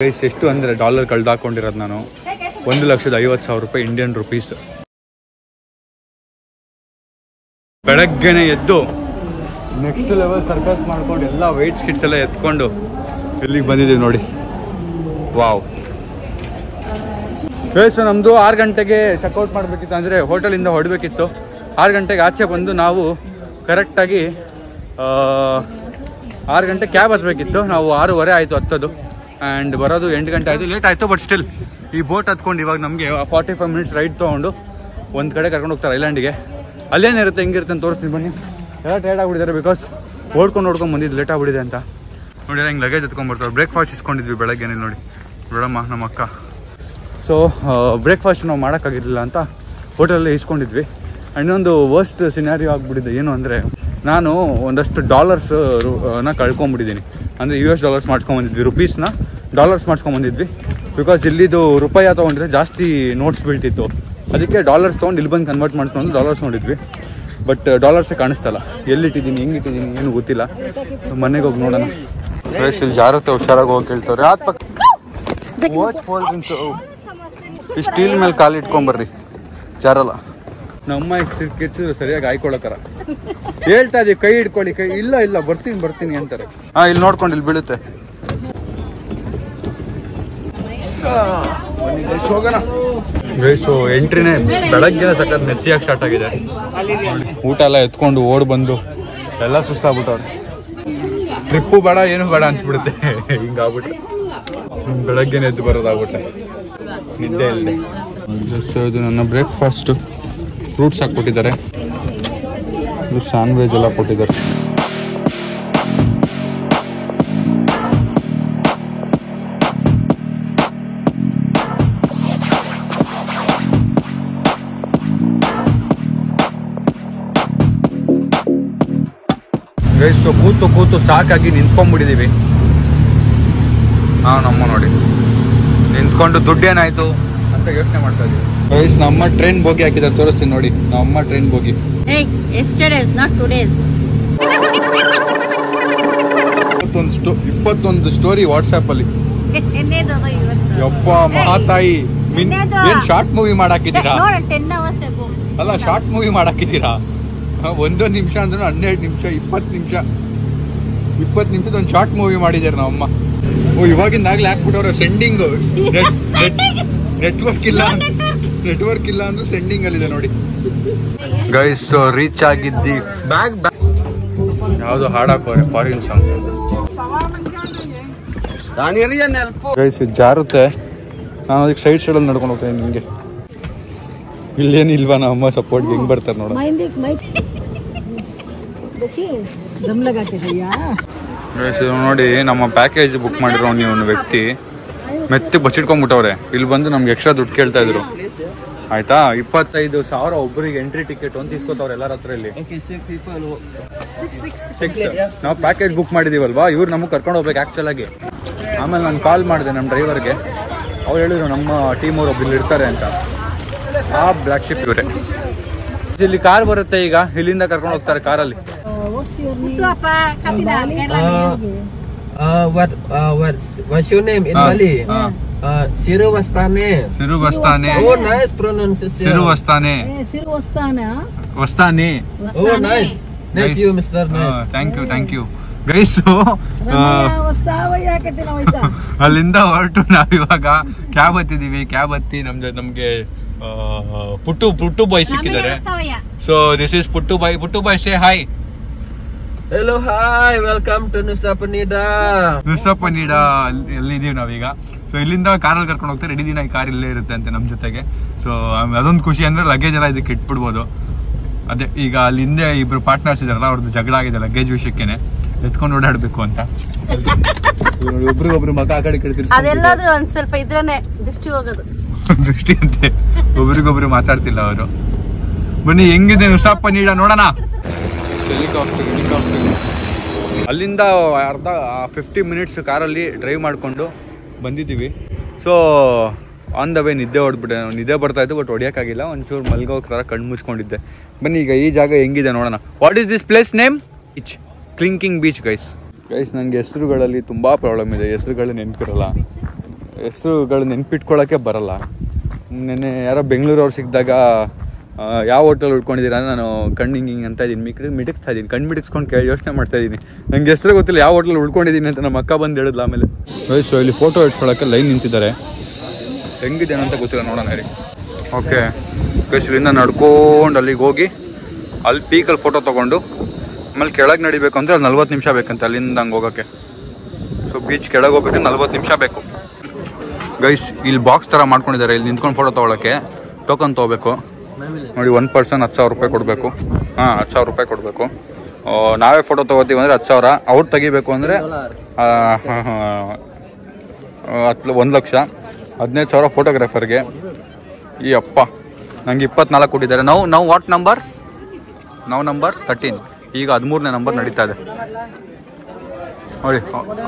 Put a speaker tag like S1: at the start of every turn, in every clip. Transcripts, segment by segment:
S1: Guys ಎಷ್ಟು ಅಂದರೆ dollar ಕಳೆದಾಕೊಂಡಿರೋದು ನಾನು 1,50,000 ರೂಪಾಯಿ ಇಂಡಿಯನ್ ರುಪೀಸ್. ಬೆಳಗ್ಗೆನೆ ಎದ್ದು ನೆಕ್ಸ್ಟ್ ಲೆವೆಲ್ ಸರ್ಕಸ್ ಮಾಡ್ಕೊಂಡು ಎಲ್ಲ ವೆಯ್ಟ್ ಸ್ಕಿಟ್ಸ್ ಎಲ್ಲ ಎತ್ಕೊಂಡು ಇಲ್ಲಿಗೆ ಬಂದಿದ್ದೀವಿ ನೋಡಿ. ವಾವ್ ಗೈಸ್, ನಮ್ಮದು 6 ಗಂಟೆಗೆ ಚೆಕ್ಔಟ್ ಮಾಡಬೇಕಿತ್ತು, ಅಂದರೆ ಹೋಟೆಲಿಂದ ಹೊಡಬೇಕಿತ್ತು. 6 ಗಂಟೆಗೆ ಆಚೆ ಬಂದು ನಾವು ಕರೆಕ್ಟಾಗಿ 6 ಗಂಟೆ ಕ್ಯಾಬ್ ಹತ್ತಬೇಕಿತ್ತು. ನಾವು 6:15 ಆಯಿತು ಹತ್ತೋದು, ಆ್ಯಂಡ್ ಬರೋದು 8 ಗಂಟೆ ಆಯಿತು. ಲೇಟ್ ಆಯಿತು, ಬಟ್ ಸ್ಟಿಲ್ ಈ ಬೋಟ್ ಹತ್ಕೊಂಡು ಇವಾಗ ನಮಗೆ 45 ಮಿನಿಟ್ಸ್ ರೈಡ್ ತೊಗೊಂಡು ಒಂದು ಕಡೆ ಕರ್ಕೊಂಡು ಹೋಗ್ತಾರೆ ಐಲ್ಯಾಂಡಿಗೆ. ಅಲ್ಲೇನಿರುತ್ತೆ ಹೆಂಗಿರುತ್ತೆ ಅಂತ ತೋರಿಸ್ತೀನಿ ಬನ್ನಿ. ಎಲ್ಲ ಟೈರ್ಡ್ ಆಗಿಬಿಟ್ಟಿದ್ದಾರೆ, ಬಿಕಾಸ್ ಓಡ್ಕೊಂಡು ಬಂದಿದ್ದು ಲೇಟ್ ಆಗಿಬಿಟ್ಟಿದೆ ಅಂತ. ನೋಡಿ ಹಿಂಗೆ ಲಗೇಜ್ ಎತ್ಕೊಂಡ್ಬರ್ತಾರೆ. ಬ್ರೇಕ್ಫಾಸ್ಟ್ ಇಸ್ಕೊಂಡಿದ್ವಿ ಬೆಳಗ್ಗೆ ನೋಡಿ ಬೇಡಮ್ಮ ನಮ್ಮ ಅಕ್ಕ. ಸೊ ಬ್ರೇಕ್ಫಾಸ್ಟ್ ನಾವು ಮಾಡೋಕ್ಕಾಗಿರಲಿಲ್ಲ ಅಂತ ಹೋಟೆಲಲ್ಲಿ ಇಸ್ಕೊಂಡಿದ್ವಿ. ಇನ್ನೊಂದು ವರ್ಸ್ಟ್ ಸಿನಾರಿಯೋ ಆಗಿಬಿಟ್ಟಿದೆ. ಏನು ಅಂದರೆ ನಾನು ಒಂದಷ್ಟು ಡಾಲರ್ಸ್ನ ಕಳ್ಕೊಂಬಿಟ್ಟಿದ್ದೀನಿ. ಅಂದರೆ US ಡಾಲರ್ಸ್ ಮಾಡ್ಸ್ಕೊಂಬಂದಿದ್ವಿ, ರುಪೀಸ್ನ ಡಾಲರ್ಸ್ ಮಾಡ್ಸ್ಕೊಂಬಂದಿದ್ವಿ. ಬಿಕಾಸ್ ಇಲ್ಲಿದು ರೂಪಾಯಿ ತೊಗೊಂಡ್ರೆ ಜಾಸ್ತಿ ನೋಟ್ಸ್ ಬೀಳ್ತಿತ್ತು. ಅದಕ್ಕೆ ಡಾಲರ್ಸ್ ತೊಗೊಂಡು ಇಲ್ಲಿ ಬಂದು ಕನ್ವರ್ಟ್ ಮಾಡ್ಕೊಂಡು ಡಾಲರ್ಸ್ ನೋಡಿದ್ವಿ. ಬಟ್ ಡಾಲರ್ಸೇ ಕಾಣಿಸ್ತಲ್ಲ, ಎಲ್ಲಿಟ್ಟಿದ್ದೀನಿ ಹೆಂಗಿಟ್ಟಿದ್ದೀನಿ ಏನು ಗೊತ್ತಿಲ್ಲ. ಮನೆಗೆ ಹೋಗಿ ನೋಡೋಣ. ಇಲ್ಲಿ ಜಾರತ್ತೆ, ಹುಷಾರಾಗಿ ಹೋಗಿ ಕೇಳ್ತವ್ರೆ. ಈ ಸ್ಟೀಲ್ ಮೇಲೆ ಕಾಲು ಇಟ್ಕೊಂಬರ್ರಿ, ಜಾರಲ್ಲ. ನಮ್ಮ ಕಿರ್ಚಿದ್ರು ಸರಿಯಾಗಿ ಆಯ್ಕೊಳ್ಳೋಕರ ಹೇಳ್ತಾ ಇದೀವಿ, ಕೈ ಹಿಡ್ಕೊಳ್ಳಿ, ಕೈ ಇಲ್ಲ ಬರ್ತೀನಿ ಅಂತಾರೆ. ಇಲ್ಲಿ ನೋಡ್ಕೊಂಡು ಇಲ್ಲಿ ಬೀಳುತ್ತೆ. ಎಂಟ್ರಿನೇ ಬೆಳಗ್ಗೆ ಸಖತ್ ಮೆಸ್ಸಿಯಾಗಿ ಸ್ಟಾರ್ಟ್ ಆಗಿದೆ. ಊಟ ಎಲ್ಲ ಎತ್ಕೊಂಡು ಓಡ್ ಬಂದು ಎಲ್ಲ ಸುಸ್ತಾಗ್ಬಿಟ್ಟವ್ರೆ. ಟ್ರಿಪ್ಪು ಬೇಡ ಏನು ಬೇಡ ಅನ್ಸ್ಬಿಡುತ್ತೆ ಹಿಂಗಾಗ್ಬಿಟ್ರೆ. ಬೆಳಗ್ಗೆನೆ ಎದ್ದು ಬರೋದಾಗ್ಬಿಟ್ಟೆ, ನಿದ್ದೆ ಇಲ್ಲದೆ. ಇದು ನನ್ನ ಬ್ರೇಕ್ಫಾಸ್ಟು. ಫ್ರೂಟ್ಸ್ ಹಾಕ್ಕೊಟ್ಟಿದ್ದಾರೆ, ಸ್ಯಾಂಡ್ವಿಚ್ ಎಲ್ಲ ಕೊಟ್ಟಿದ್ದಾರೆ. ಗೈಸ್ ಕೂತು ಸಾಕಾಗಿ ನಿಂತ್ಕೊಂಡ್ಬಿಟ್ಟಿದ್ದೀವಿ. ನಮ್ಮ ನೋಡಿ ನಿಂತ್ಕೊಂಡು ದುಡ್ಡೇನಾಯ್ತು ಅಂತ ಯೋಚನೆ ಮಾಡ್ತಾ ಇದೀವಿ. ಗೈಸ್ ನಮ್ಮ ಟ್ರೈನ್ ಬೋಗಿ ಹಾಕಿದ್ದಾರೆ, ತೋರಿಸ್ತೀನಿ ನೋಡಿ. ನಮ್ಮ ಟ್ರೈನ್ ಬೋಗಿ 21 ಸ್ಟೋರಿ ವಾಟ್ಸ್ಆಪ್ ಅಲ್ಲಿ. ಯಪ್ಪ ಮಹಾತಾಯಿ, ಏನ್ ಶಾರ್ಟ್ ಮೂವಿ ಮಾಡಾಕಿದ್ದೀರಾ? ಅಲ್ಲ, ಶಾರ್ಟ್ ಮೂವಿ ಮಾಡಾಕಿದ್ದೀರಾ? 1 ನಿಮಿಷ ಅಂದ್ರೆ 12 ನಿಮಿಷ 20 ನಿಮಿಷದ ಒಂದು ಶಾರ್ಟ್ ಮೂವಿ ಮಾಡಿದ್ದಾರೆ ನಮ್ಮಮ್ಮ. ಇವಾಗಿಂದಾಗ್ಲೇ ಹಾಕ್ಬಿಟ್ಟವ್ರೆ ಸೆಂಡಿಂಗ್. ನೆಟ್ವರ್ಕ್ ಇಲ್ಲ ಅಂದ್ರೆ ಸೆಂಡಿಂಗ್ ಅಲ್ಲಿದೆ ನೋಡಿ. Guys reach ಆಗಿದ್ದಿ. ಬ್ಯಾಗ್ ಯಾವ್ದು ಹಾಡಾಕೋರೆ, ಫಾರಿನ್ ಸಾಂಗ್. ಗೈಸ್ ಇದು ಜಾರುತ್ತೆ, ನಾನು ಅದಕ್ಕೆ ಸೈಡ್ ಅಲ್ಲಿ ನಡ್ಕೊಂಡು ಹೋಗ್ತೇನೆ. ನಿಮಗೆ ಇಲ್ಲೇನಿಲ್ವಾ ನಮ್ಮಮ್ಮ ಸಪೋರ್ಟ್ಗೆ ಹೆಂಗ್ ಬರ್ತಾರೆ ನೋಡ. ನೋಡಿ ನಮ್ಮ ಪ್ಯಾಕೇಜ್ ಬುಕ್ ಮಾಡಿರೋ ನೀವು ವ್ಯಕ್ತಿ ಮೆತ್ತಿ ಬಚ್ಚಿಟ್ಕೊಂಡ್ಬಿಟ್ಟವ್ರೆ. ಇಲ್ಲಿ ಬಂದು ನಮ್ಗೆ ಎಕ್ಸ್ಟ್ರಾ ದುಡ್ಡು ಕೇಳ್ತಾ ಇದ್ರು. ಆಯ್ತಾ, 25,000 ಒಬ್ಬರಿಗೆ ಎಂಟ್ರಿ ಟಿಕೆಟ್ ಅಂತ ಇಸ್ಕೋತವ್ರೆ ಎಲ್ಲರ ಹತ್ರ. ಇಲ್ಲಿ ನಾವು ಪ್ಯಾಕೇಜ್ ಬುಕ್ ಮಾಡಿದೀವಲ್ವಾ, ಇವ್ರು ನಮಗೆ ಕರ್ಕೊಂಡು ಹೋಗ್ಬೇಕು ಆಕ್ಚುಲ್ ಆಗಿ. ಆಮೇಲೆ ನಾನು ಕಾಲ್ ಮಾಡಿದೆ ನಮ್ಮ ಡ್ರೈವರ್ಗೆ, ಅವ್ರು ಹೇಳಿದ್ರು ನಮ್ಮ ಟೀಮ್ ಅವ್ರು ಒಬ್ಬರು ಇರ್ತಾರೆ ಅಂತ. ಆ ಬ್ಲ್ಯಾಕ್ ಶಿಪ್ ಇವರೇ. ಇಲ್ಲಿ ಕಾರ್ ಬರುತ್ತೆ, ಈಗ ಇಲ್ಲಿಂದ ಕರ್ಕೊಂಡು ಹೋಗ್ತಾರೆ ಕಾರಲ್ಲಿ.
S2: What's your name in Bali? Siruvastane. Oh, nice pronunciation.
S1: Vastane.
S2: Oh, nice. Nice you, Mr. Nice.
S1: Thank you. Guys ಅಲ್ಲಿಂದ ಹೊರಟು ನಾವಿವಾಗ ಕ್ಯಾಬ್ ಹತ್ತಿದೀವಿ. ಕ್ಯಾಬ್ ಹತ್ತಿ ನಮ್ಗೆ ಪುಟ್ಟು ಬಾಯ್ ಸಿಕ್ಕಿದ್ದಾರೆ. ಸೊ ದಿಸ್ ಇಸ್ ಪುಟ್ಟು boy say hi.
S2: Hello, hi, welcome to Nusa Penida.
S1: ಎಲ್ಲಿದೀವಿ ನಾವೀಗ. ಸೊ ಇಲ್ಲಿಂದ ಕಾರಲ್ಲಿ ಕರ್ಕೊಂಡು ಹೋಗ್ತಾರೆ. ಇಡೀ ದಿನ ಈ ಕಾರ್ ಇಲ್ಲೇ ಇರುತ್ತೆ ಅಂತೆ ನಮ್ಮ ಜೊತೆಗೆ. ಸೊ ಅದೊಂದು ಖುಷಿ ಅಂದ್ರೆ ಲಗೇಜ್ ಎಲ್ಲ ಇದಕ್ಕೆ ಇಟ್ಬಿಡ್ಬೋದು. ಅದೇ ಈಗ ಅಲ್ಲಿ ಹಿಂದೆ ಇಬ್ರು ಪಾರ್ಟ್ನರ್ಸ್ ಇದಾರಲ್ಲ, ಅವ್ರದ್ದು ಜಗಳ ಆಗಿದೆ ಲಗೇಜ್ ವಿಷಯಕ್ಕೇನೆ, ಎತ್ಕೊಂಡು ಓಡಾಡ್ಬೇಕು ಅಂತ. ಒಬ್ರಿಗೊಬ್ರು ಮಗ ಆ ಕಡೆ ಕಡೆ
S3: ಅದೆಲ್ಲಾದ್ರೂ ಒಂದ್ ಸ್ವಲ್ಪ ಇದ್ರೇನೆ ದೃಷ್ಟಿ ಹೋಗೋದು.
S1: ದೃಷ್ಟಿ ಅಂತೆ, ಒಬ್ರಿಗೊಬ್ರು ಮಾತಾಡ್ತಿಲ್ಲ ಅವರು. ಬನ್ನಿ ಹೆಂಗಿದೆ ನುಸಾ ಪೆನಿಡಾ ನೋಡೋಣ. ಹೆಲಿಕಾಪ್ಟರ್ ಅಲ್ಲಿಂದ 50 ಮಿನಿಟ್ಸ್ ಕಾರಲ್ಲಿ ಡ್ರೈವ್ ಮಾಡಿಕೊಂಡು ಬಂದಿದ್ದೀವಿ. ಸೊ ಆನ್ ದ ವೇ ನಿದ್ದೆ ಬರ್ತಾ ಇತ್ತು, ಬಟ್ ಹೊಡಿಯೋಕ್ಕಾಗಿಲ್ಲ. ಒಂಚೂರು ಮಲ್ಗೋಕ್ ಥರ ಕಣ್ಣು ಮುಚ್ಕೊಂಡಿದ್ದೆ. ಬನ್ನಿ ಈಗ ಈ ಜಾಗ ಹೆಂಗಿದೆ ನೋಡೋಣ. What is this place name? Klinking beach. Guys ನನಗೆ ಹೆಸರುಗಳಲ್ಲಿ ತುಂಬ ಪ್ರಾಬ್ಲಮ್ ಇದೆ, ಹೆಸರುಗಳು ನೆನಪಿರಲ್ಲ. ಹೆಸರುಗಳು ನೆನ್ಪಿಟ್ಕೊಳ್ಳೋಕ್ಕೆ ಬರಲ್ಲ. ನೆನ್ನೆ ಯಾರೋ ಬೆಂಗಳೂರವ್ರು ಸಿಕ್ಕಿದಾಗ ಯಾವ ಹೋಟೆಲ್ ಉಳ್ಕೊಂಡಿದ್ದೀರಾ ಅಂದರೆ ನಾನು ಕಣ್ಣು ಹಿಂಗೆ ಅಂತ ಇದ್ದೀನಿ, ಮಿಟಿಕ್ಸ್ತಾ ಇದ್ದೀನಿ, ಕಣ್ಣು ಮಿಟಿಕ್ಸ್ಕೊಂಡು ಯೋಚನೆ ಮಾಡ್ತಾ ಇದ್ದೀನಿ. ನಂಗೆ ಹೆಸರು ಗೊತ್ತಿಲ್ಲ ಯಾವ ಹೋಟೆಲ್ ಉಳ್ಕೊಂಡಿದ್ದೀನಿ ಅಂತ ನಮ್ಮ ಅಕ್ಕ ಬಂದು ಹೇಳಿದ್ಲು. ಆಮೇಲೆ ಸೊ ಇಲ್ಲಿ ಫೋಟೋ ಇಟ್ಕೊಳ್ಳೋಕ್ಕೆ ಲೈನ್ ನಿಂತಿದ್ದಾರೆ, ಹೆಂಗಿದೆ ಅಂತ ಗೊತ್ತಿಲ್ಲ, ನೋಡೋಣ ರೀ. ಓಕೆ ಇಲ್ಲಿಂದ ನಡ್ಕೊಂಡು ಅಲ್ಲಿಗೆ ಹೋಗಿ ಅಲ್ಲಿ ಪೀಕಲ್ಲಿ ಫೋಟೋ ತೊಗೊಂಡು ಆಮೇಲೆ ಕೆಳಗೆ ನಡಿಬೇಕು ಅಂದರೆ ಅಲ್ಲಿ 40 ನಿಮಿಷ ಬೇಕಂತೆ ಅಲ್ಲಿಂದ ಹಂಗೆ ಹೋಗೋಕ್ಕೆ. ಸೊ ಬೀಚ್ ಕೆಳಗೆ ಹೋಗ್ಬೇಕು 40 ನಿಮಿಷ ಬೇಕು ಗೈಸ್. ಇಲ್ಲಿ ಬಾಕ್ಸ್ ಥರ ಮಾಡ್ಕೊಂಡಿದ್ದಾರೆ, ಇಲ್ಲಿ ನಿಂತ್ಕೊಂಡು ಫೋಟೋ ತೊಗೊಳಕ್ಕೆ ಟೋಕನ್ ತೊಗೋಬೇಕು ನೋಡಿ. 1 ಪರ್ಸನ್ 10,000 ರೂಪಾಯಿ ಕೊಡಬೇಕು. 10,000 ರೂಪಾಯಿ ಕೊಡಬೇಕು. ನಾವೇ ಫೋಟೋ ತೊಗೋತೀವಿ ಅಂದರೆ 10,000, ಅವ್ರು ತೆಗಿಬೇಕು ಅಂದರೆ 1 ಲಕ್ಷ, 15,000 ಫೋಟೋಗ್ರಾಫರ್ಗೆ. ಈ ಅಪ್ಪ ನಂಗೆ 24 ಕೊಟ್ಟಿದ್ದಾರೆ. ನಾವು ವಾಟ್ ನಂಬರ್? ನಾವು ನಂಬರ್ 13, ಈಗ 13ನೇ ನಂಬರ್ ನಡೀತಾ ಇದೆ ನೋಡಿ.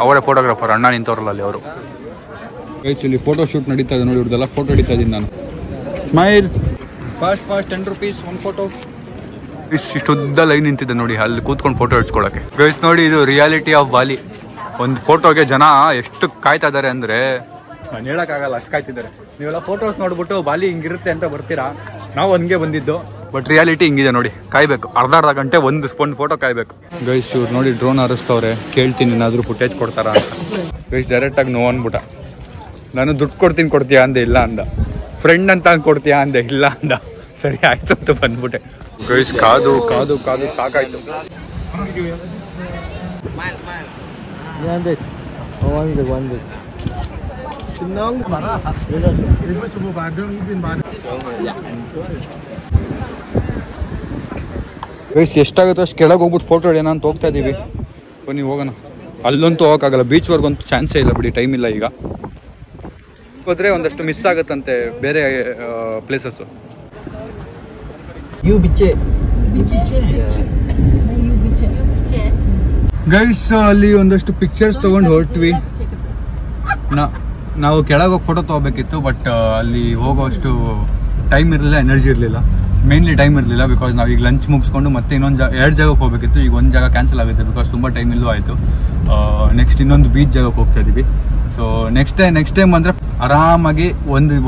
S1: ಅವರೇ ಫೋಟೋಗ್ರಾಫರ್, ಅಣ್ಣ ನಿಂತವ್ರಲ್ಲ ಅಲ್ಲಿ ಅವರು. ಇಲ್ಲಿ ಫೋಟೋ ಶೂಟ್ ನಡೀತಾ ಇದೆ ನೋಡಿ, ಇವ್ರದ್ದೆಲ್ಲ ಫೋಟೋ ಹಿಡಿತಾ ಇದ್ದೀನಿ ನಾನು. Smile fast 10 rupees 1 photo. ಇಷ್ಟುದ್ದ ಲೈನ್ ನಿಂತಿದೆ ನೋಡಿ ಅಲ್ಲಿ ಕೂತ್ಕೊಂಡು ಫೋಟೋ ಹಿಡ್ಸ್ಕೊಳಕ್ಕೆ. ಗೈಸ್ ನೋಡಿ, ಇದು ರಿಯಾಲಿಟಿ ಆಫ್ ಬಾಲಿ. ಒಂದು ಫೋಟೋಗೆ ಜನ ಎಷ್ಟು ಕಾಯ್ತಾ ಇದ್ದಾರೆ ಅಂದರೆ ನಾನು ಹೇಳೋಕ್ಕಾಗಲ್ಲ, ಅಷ್ಟು ಕಾಯ್ತಿದ್ದಾರೆ. ನೀವೆಲ್ಲ ಫೋಟೋಸ್ ನೋಡ್ಬಿಟ್ಟು ಬಾಲಿ ಹಿಂಗಿರುತ್ತೆ ಅಂತ ಬರ್ತೀರಾ, ನಾವು ಹಂಗೆ ಬಂದಿದ್ದು. ಬಟ್ ರಿಯಾಲಿಟಿ ಹಿಂಗಿದೆ ನೋಡಿ, ಕಾಯ್ಬೇಕು ಅರ್ಧ ಗಂಟೆ ಒಂದು ಫೋಟೋ ಕಾಯ್ಬೇಕು. ಗೈಸ್ ಇವ್ರು ನೋಡಿ ಡ್ರೋನ್ ಹಾರಿಸ್ತವ್ರೆ, ಕೇಳ್ತೀನಿ ಏನಾದರೂ ಫುಟೇಜ್ ಕೊಡ್ತಾರಾ ಅಂತ. ಗೈಸ್ ಡೈರೆಕ್ಟಾಗಿ ನೋ ಅಂದ್ಬಿಟ್ಟ. ನಾನು ದುಡ್ಡು ಕೊಡ್ತೀಯಾ ಅಂದೆ, ಇಲ್ಲ ಅಂದ. ಫ್ರೆಂಡ್ ಅಂತ ಕೊಡ್ತೀಯಾ ಅಂದೆ, ಇಲ್ಲ ಅಂದ. ಸರಿ ಆಯ್ತು ಅಂತ ಬಂದ್ಬಿಟ್ಟೆ. ಗೈಸ್ ಕಾದು ಕಾದು ಕಾದು ಸಾಕಾಯ್ತು. ಗೈಸ್ ಎಷ್ಟಾಗುತ್ತೋ ಅಷ್ಟು ಕೆಳಗೆ ಹೋಗ್ಬಿಟ್ಟು ಫೋಟೋ ಹಿಡಿಯೋಣ ಅಂತ ಹೋಗ್ತಾ ಇದ್ದೀವಿ. ಬನ್ನಿ ಹೋಗೋಣ. ಅಲ್ಲಂತೂ ಹೋಗೋಕ್ಕಾಗಲ್ಲ, ಬೀಚ್ವರೆಗಂತೂ ಚಾನ್ಸೇ ಇಲ್ಲ ಬಿಡಿ, ಟೈಮ್ ಇಲ್ಲ. ಈಗ ಹೋದ್ರೆ ಒಂದಷ್ಟು ಮಿಸ್ ಆಗುತ್ತಂತೆ ಬೇರೆ ಪ್ಲೇಸಸ್ಸು. ಗೈಸ್ ಅಲ್ಲಿ ಒಂದಷ್ಟು ಪಿಕ್ಚರ್ಸ್ ತಗೊಂಡು ಹೊರಟ್ವಿ. ನಾವು ಕೆಳಗೆ ಹೋಗಿ ಫೋಟೋ ತೊಗೋಬೇಕಿತ್ತು, ಬಟ್ ಅಲ್ಲಿ ಹೋಗೋಷ್ಟು ಟೈಮ್ ಇರಲಿಲ್ಲ, ಎನರ್ಜಿ ಇರಲಿಲ್ಲ. ಮೇನ್ಲಿ ಟೈಮ್ ಇರಲಿಲ್ಲ, ಬಿಕಾಸ್ ನಾವು ಈಗ ಲಂಚ್ ಮುಗಿಸ್ಕೊಂಡು ಮತ್ತೆ ಇನ್ನೊಂದು 2 ಜಾಗಕ್ಕೆ ಹೋಗಬೇಕಿತ್ತು. ಈಗ ಒಂದು ಜಾಗ ಕ್ಯಾನ್ಸಲ್ ಆಗುತ್ತೆ ಬಿಕಾಸ್ ತುಂಬ ಟೈಮ್ ಇಲ್ಲೂ ಆಯಿತು. ನೆಕ್ಸ್ಟ್ ಇನ್ನೊಂದು ಬೀಚ್ ಜಾಗಕ್ಕೆ ಹೋಗ್ತಾ ಇದ್ದೀವಿ. ಸೊ ನೆಕ್ಸ್ಟ್ ಟೈಮ್ ಅಂದರೆ ಆರಾಮಾಗಿ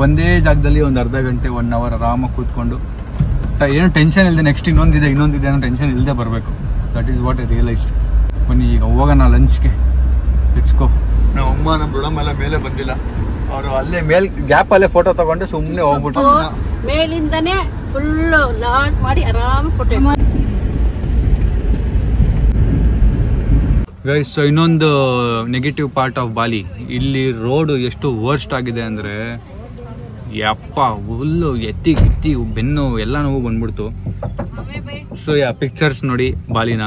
S1: ಒಂದೇ ಜಾಗದಲ್ಲಿ ಒಂದು ಅರ್ಧ ಗಂಟೆ 1 ಅವರ್ ಆರಾಮಾಗಿ ಕೂತ್ಕೊಂಡು ಏನು ಟೆನ್ಷನ್ ಇಲ್ಲದೆ ನೆಕ್ಸ್ಟ್ ಇನ್ನೊಂದಿದೆ ಅನ್ನೋ ಟೆನ್ಷನ್ ಇಲ್ಲದೆ ಬರಬೇಕು. That is what I realised. ಬನ್ನಿ ಈಗ ಹೋಗೋಣ ಲಂಚ್ಗೆ. ಲೆಟ್ಸ್ಗೋ. ನಮ್ಮ ಅಮ್ಮ ನಮ್ಮ ರುಡಮೆಲ್ಲ ಮೇಲೆ ಬಂದಿಲ್ಲ, ಅವರು ಅಲ್ಲೇ ಗ್ಯಾಪಲ್ಲೇ ಫೋಟೋ ತಗೊಂಡು ಸುಮ್ಮನೆ ಹೋಗ್ಬಿಟ್ಟು
S3: ಮೇಲಿಂದನೇ ಫುಲ್ ಲಾಟ್ ಮಾಡಿ ಆರಾಮ್ ಫೋಟೋ.
S1: ಗೈಸ್ ಸೊ ಇನ್ನೊಂದು ನೆಗೆಟಿವ್ ಪಾರ್ಟ್ ಆಫ್ ಬಾಲಿ, ಇಲ್ಲಿ ರೋಡು ಎಷ್ಟು ವರ್ಸ್ಟ್ ಆಗಿದೆ ಅಂದರೆ ಯಪ್ಪ ಫುಲ್ಲು ಎತ್ತಿ ಬೆನ್ನು ಎಲ್ಲ ನೋವು ಬಂದ್ಬಿಡ್ತು. ಸೊ ಪಿಕ್ಚರ್ಸ್ ನೋಡಿ ಬಾಲಿನ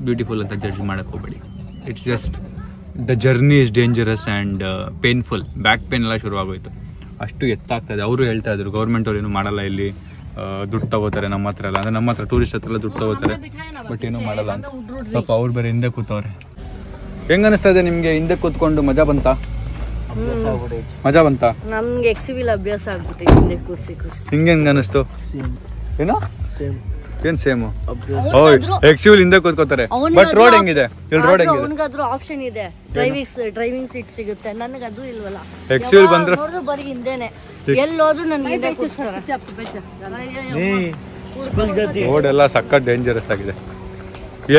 S1: ಬ್ಯೂಟಿಫುಲ್ ಅಂತ ಜಡ್ಜ್ ಮಾಡಕ್ಕೆ ಹೋಗ್ಬೇಡಿ. It's just the journey is dangerous and painful. Back pain ಎಲ್ಲ ಶುರುವಾಗೋಯ್ತು, ಅಷ್ಟು ಎತ್ತಾಗ್ತದೆ. ಅವರು ಹೇಳ್ತಾ ಇದ್ರು ಗೌರ್ಮೆಂಟ್ ಅವ್ರು ಏನು ಮಾಡಲ್ಲ, ಇಲ್ಲಿ ದುಡ್ಡು ತಗೋತಾರೆ ನಮ್ಮ ಹತ್ರ ಎಲ್ಲ, ಅಂದರೆ ನಮ್ಮ ಹತ್ರ ಟೂರಿಸ್ಟ್ ಹತ್ರ ಎಲ್ಲ ದುಡ್ಡು ತಗೋತಾರೆ, ಬಟ್ ಏನೂ ಮಾಡಲ್ಲ ಅಂತ. ಪಾಪ ಅವ್ರು ಬೇರೆ ಹಿಂದೆ ಕೂತವ್ರೆ. ಹೆಂಗ ಅನಿಸ್ತಾ ಇದೆ ನಿಮ್ಗೆ ಹಿಂದೆ ಕೂತ್ಕೊಂಡು? ಮಜಾ ಬಂತಾ?
S3: ನಮ್ಗೆ ಎಕ್ಸಿಬಿಲ್ ಅಭ್ಯಾಸ ಆಗ್ಬಿಟ್ಟಿದೆ ಹಿಂದೆ ಕೂರ್ಸಿ.
S1: ಹಿಂಗೆ ಅನಿಸ್ತು? ಏನೋ ಏನ್ ಸೇಮು? ಎಕ್ಸಿಬಿಲ್ ಹಿಂದೆ ಕೂತ್ಕೋತಾರೆ, ಬಟ್ ರೋಡ್ ಹೆಂಗಿದೆ? ಇಲ್ಲಿ ರೋಡ್ ಹೆಂಗಿದೆ?
S3: ಅವನಿಗಾದ್ರೂ ಆಪ್ಷನ್ ಇದೆ, ಡ್ರೈವಿಂಗ್ ಸೀಟ್ ಸಿಗುತ್ತೆ, ನನಗೆ ಅದು ಇಲ್ವಲ್ಲ.
S1: ಎಕ್ಸಿಬಿಲ್ ಬಂದ್ರೆ
S3: ಬರೀ ಹಿಂದೆನೆ, ಎಲ್ಲೋದ್ರು ನನ್ಗೆ
S1: ರೋಡ್ ಎಲ್ಲ ಸಖತ್ ಡೇಂಜರಸ್ ಆಗಿದೆ.